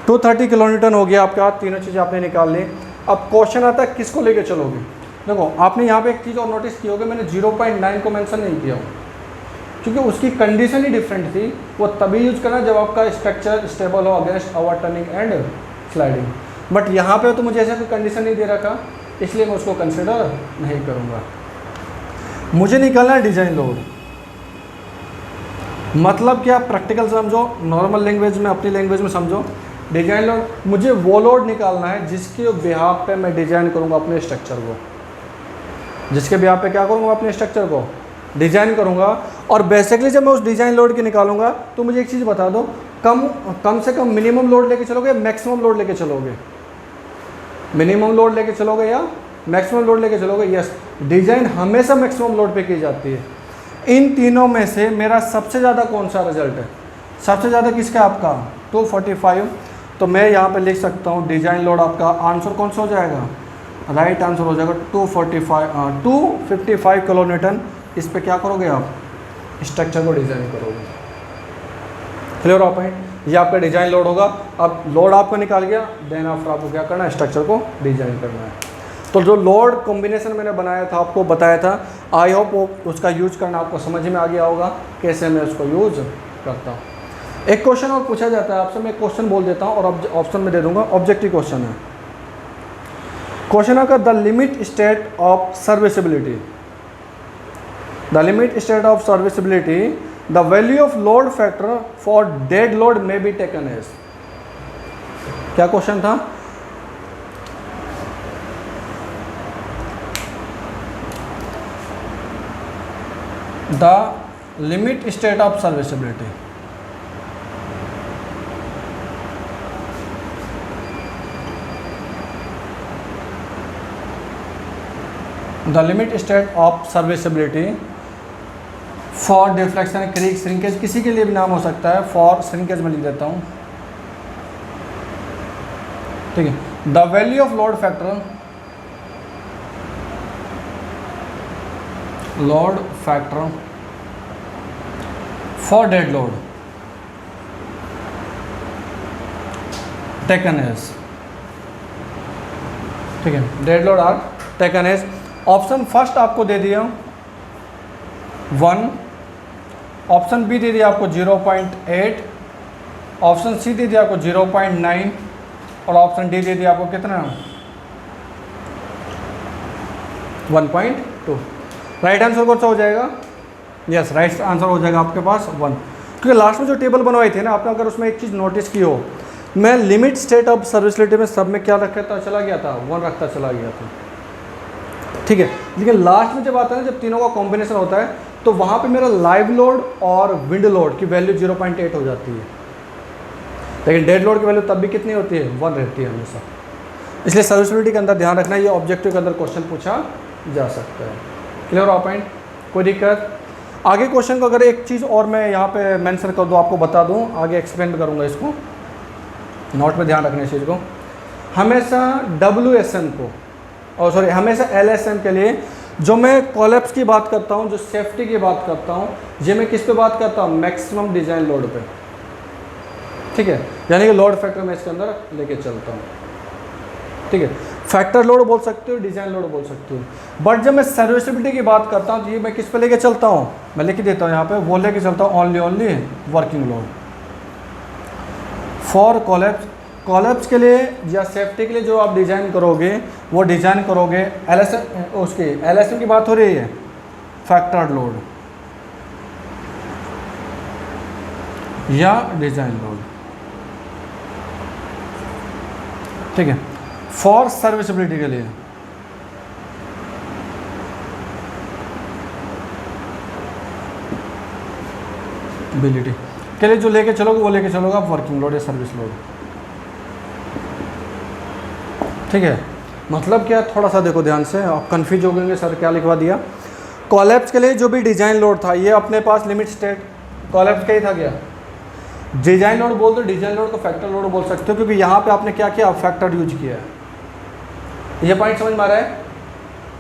230 किलो न्यूटन हो गया आपका, तीनों चीज़ें आपने निकाल ली। अब क्वेश्चन आता है किसको लेके चलोगे। देखो आपने यहाँ पे एक चीज़ और नोटिस की होगी, मैंने 0.9 को मेंशन नहीं किया हो क्योंकि उसकी कंडीशन ही डिफरेंट थी। वो तभी यूज करना जब आपका स्ट्रक्चर स्टेबल हो against over turning and sliding. But यहाँ पे तो मुझे ऐसा कोई कंडीशन नहीं दे रखा, इसलिए मैं उसको कंसिडर नहीं करूँगा। मुझे निकालना है डिजाइन लोड। मतलब क्या, प्रैक्टिकल समझो, नॉर्मल लैंग्वेज में अपनी लैंग्वेज में समझो। डिजाइन लोड मुझे वो लोड निकालना है जिसके बिहाफ पे मैं डिजाइन करूँगा अपने स्ट्रक्चर को, जिसके बिहाफ पे क्या करूँगा अपने स्ट्रक्चर को डिजाइन करूँगा। और बेसिकली जब मैं उस डिजाइन लोड की निकालूंगा तो मुझे एक चीज़ बता दो, कम से कम मिनिमम लोड लेके चलोगे या मैक्सिमम लोड लेके चलोगे? मिनिमम लोड लेके चलोगे या मैक्सिमम लोड लेके चलोगे? यस, डिजाइन हमेशा मैक्सिमम लोड पे की जाती है। इन तीनों में से मेरा सबसे ज़्यादा कौन सा रिजल्ट है? सबसे ज़्यादा किसका? आपका 245। तो मैं यहाँ पे लिख सकता हूँ डिजाइन लोड आपका आंसर कौन सा हो जाएगा? राइट आंसर हो जाएगा 255 किलो न्यूटन। इस पे क्या करोगे आप? स्ट्रक्चर को डिज़ाइन करोगे। क्लियर हो पाए? ये आपका डिज़ाइन लोड होगा। अब लोड आपको निकाल गया, देन आफ्टर आपको क्या करना है? स्ट्रक्चर को डिज़ाइन करना है। तो जो लोड कॉम्बिनेशन मैंने बनाया था, आपको बताया था, आई होप उसका यूज करना आपको समझ में आ गया होगा कैसे मैं उसको यूज करता हूँ। एक क्वेश्चन और पूछा जाता है आपसे, मैं क्वेश्चन बोल देता हूँ और ऑप्शन में दे दूंगा। ऑब्जेक्टिव क्वेश्चन है। क्वेश्चन है का the limit state of serviceability, the limit state of serviceability, the value of load factor for dead load may be taken as. क्या क्वेश्चन था? The limit state of serviceability, the limit state of serviceability for deflection creep shrinkage, किसी के लिए भी नाम हो सकता है, फॉर श्रिंकेज में लिख देता हूँ। ठीक है, the value of load factor, load factor for dead load taken as. ठीक है, dead load are taken as. Option first आपको दे दिया 1, ऑप्शन बी दे दिया आपको 0.8, ऑप्शन सी दे दिया आपको 0.9 और ऑप्शन डी दे दिया आपको कितना? 1.2। राइट आंसर कौन सा हो जाएगा? यस, राइट आंसर हो जाएगा आपके पास 1। क्योंकि लास्ट में जो टेबल बनवाई थी ना आपने, अगर उसमें एक चीज़ नोटिस की हो, मैं लिमिट स्टेट ऑफ सर्विसिबिलिटी में सब में क्या रखता चला गया था? 1 रखता चला गया था। ठीक है, लेकिन लास्ट में जब आता है ना, जब तीनों का कॉम्बिनेशन होता है, तो वहाँ पे मेरा लाइव लोड और विंड लोड की वैल्यू 0.8 हो जाती है, लेकिन डेड लोड की वैल्यू तब भी कितनी होती है? 1 रहती है हमेशा। इसलिए सर्विसिबिलिटी के अंदर ध्यान रखना, ये ऑब्जेक्टिव के अंदर क्वेश्चन पूछा जा सकता है। क्लियर हो पॉइंट? कोई दिक्कत? आगे क्वेश्चन को अगर एक चीज़ और मैं यहाँ पे मेंशन कर दूँ, आपको बता दूँ, आगे एक्सप्लेन करूँगा इसको, नोट में ध्यान रखना इस चीज़ को। हमेशा WSM को, और सॉरी हमेशा LSM के लिए जो मैं कॉलेप्स की बात करता हूँ, जो सेफ्टी की बात करता हूँ, ये मैं किस पे बात करता हूँ? मैक्सिमम डिज़ाइन लोड पे। ठीक है, यानी कि लोड फैक्टर मैं इसके अंदर लेके चलता हूँ। ठीक है, फैक्टर लोड बोल सकते हो, डिज़ाइन लोड बोल सकते हो, बट जब मैं सर्विसिबिलिटी की बात करता हूँ तो ये मैं किस पे लेके चलता हूँ? मैं लेके देता हूँ यहाँ पे, वो लेके चलता हूँ only working load for collapse. Collapse के लिए या सेफ्टी के लिए जो आप डिज़ाइन करोगे, वो डिज़ाइन करोगे LSM की बात हो रही है, फैक्टर लोड या डिज़ाइन लोड। ठीक है, फॉर सर्विसिबिलिटी के लिए एबिलिटी के लिए जो लेके चलोगे वो लेके चलोगे आप वर्किंग लोड या सर्विस लोड। ठीक है, मतलब क्या? थोड़ा सा देखो ध्यान से, आप कन्फ्यूज हो गए सर क्या लिखवा दिया। कॉलेप्स के लिए जो भी डिज़ाइन लोड था, ये अपने पास लिमिट स्टेट कॉलेप्स का ही था क्या? डिज़ाइन लोड बोल दो, डिज़ाइन लोड को फैक्टर लोड बोल सकते हो, क्योंकि यहाँ पे आपने क्या किया? फैक्टर यूज किया है। ये पॉइंट समझ में आ रहा है?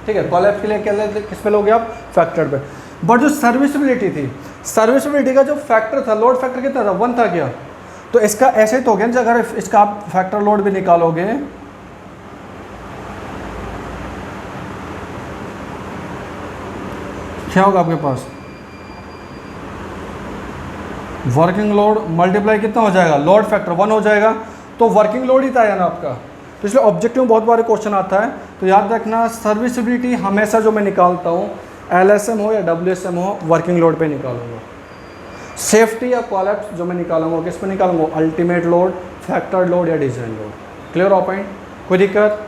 ठीक है, कॉलेप्स के लिए क्या किस पे लोगे आप? फैक्टर पे। बट जो सर्विसिबिलिटी थी, सर्विसिबिलिटी का जो फैक्टर था, लोड फैक्टर कितना था? 1 था क्या? तो इसका ऐसे तो हो गया ना, अगर इसका आप फैक्टर लोड भी निकालोगे, क्या होगा आपके पास? वर्किंग लोड मल्टीप्लाई कितना हो जाएगा? लोड फैक्टर 1 हो जाएगा, तो वर्किंग लोड ही था ना आपका। तो इसलिए ऑब्जेक्टिव में बहुत बार क्वेश्चन आता है, तो याद रखना सर्विसिबिलिटी हमेशा जो मैं निकालता हूँ, LSM हो या WSM हो, वर्किंग लोड पे निकालूंगा। सेफ्टी या कॉलेप्स जो मैं निकालूंगा, किस पे निकालूंगा? अल्टीमेट लोड, फैक्टर लोड या डिज़ाइन लोड। क्लियर हो पॉइंट? कोई दिक्कत?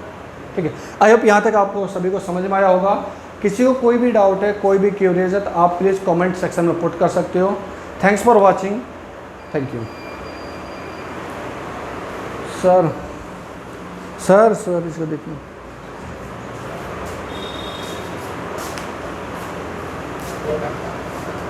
ठीक है, आई होप यहाँ तक आपको सभी को समझ में आया होगा। किसी को कोई भी डाउट है, कोई भी क्यूरियस है, तो आप प्लीज़ कमेंट सेक्शन में पुट कर सकते हो। Thanks for watching, thank you. Sir sir sir इसको देखिए।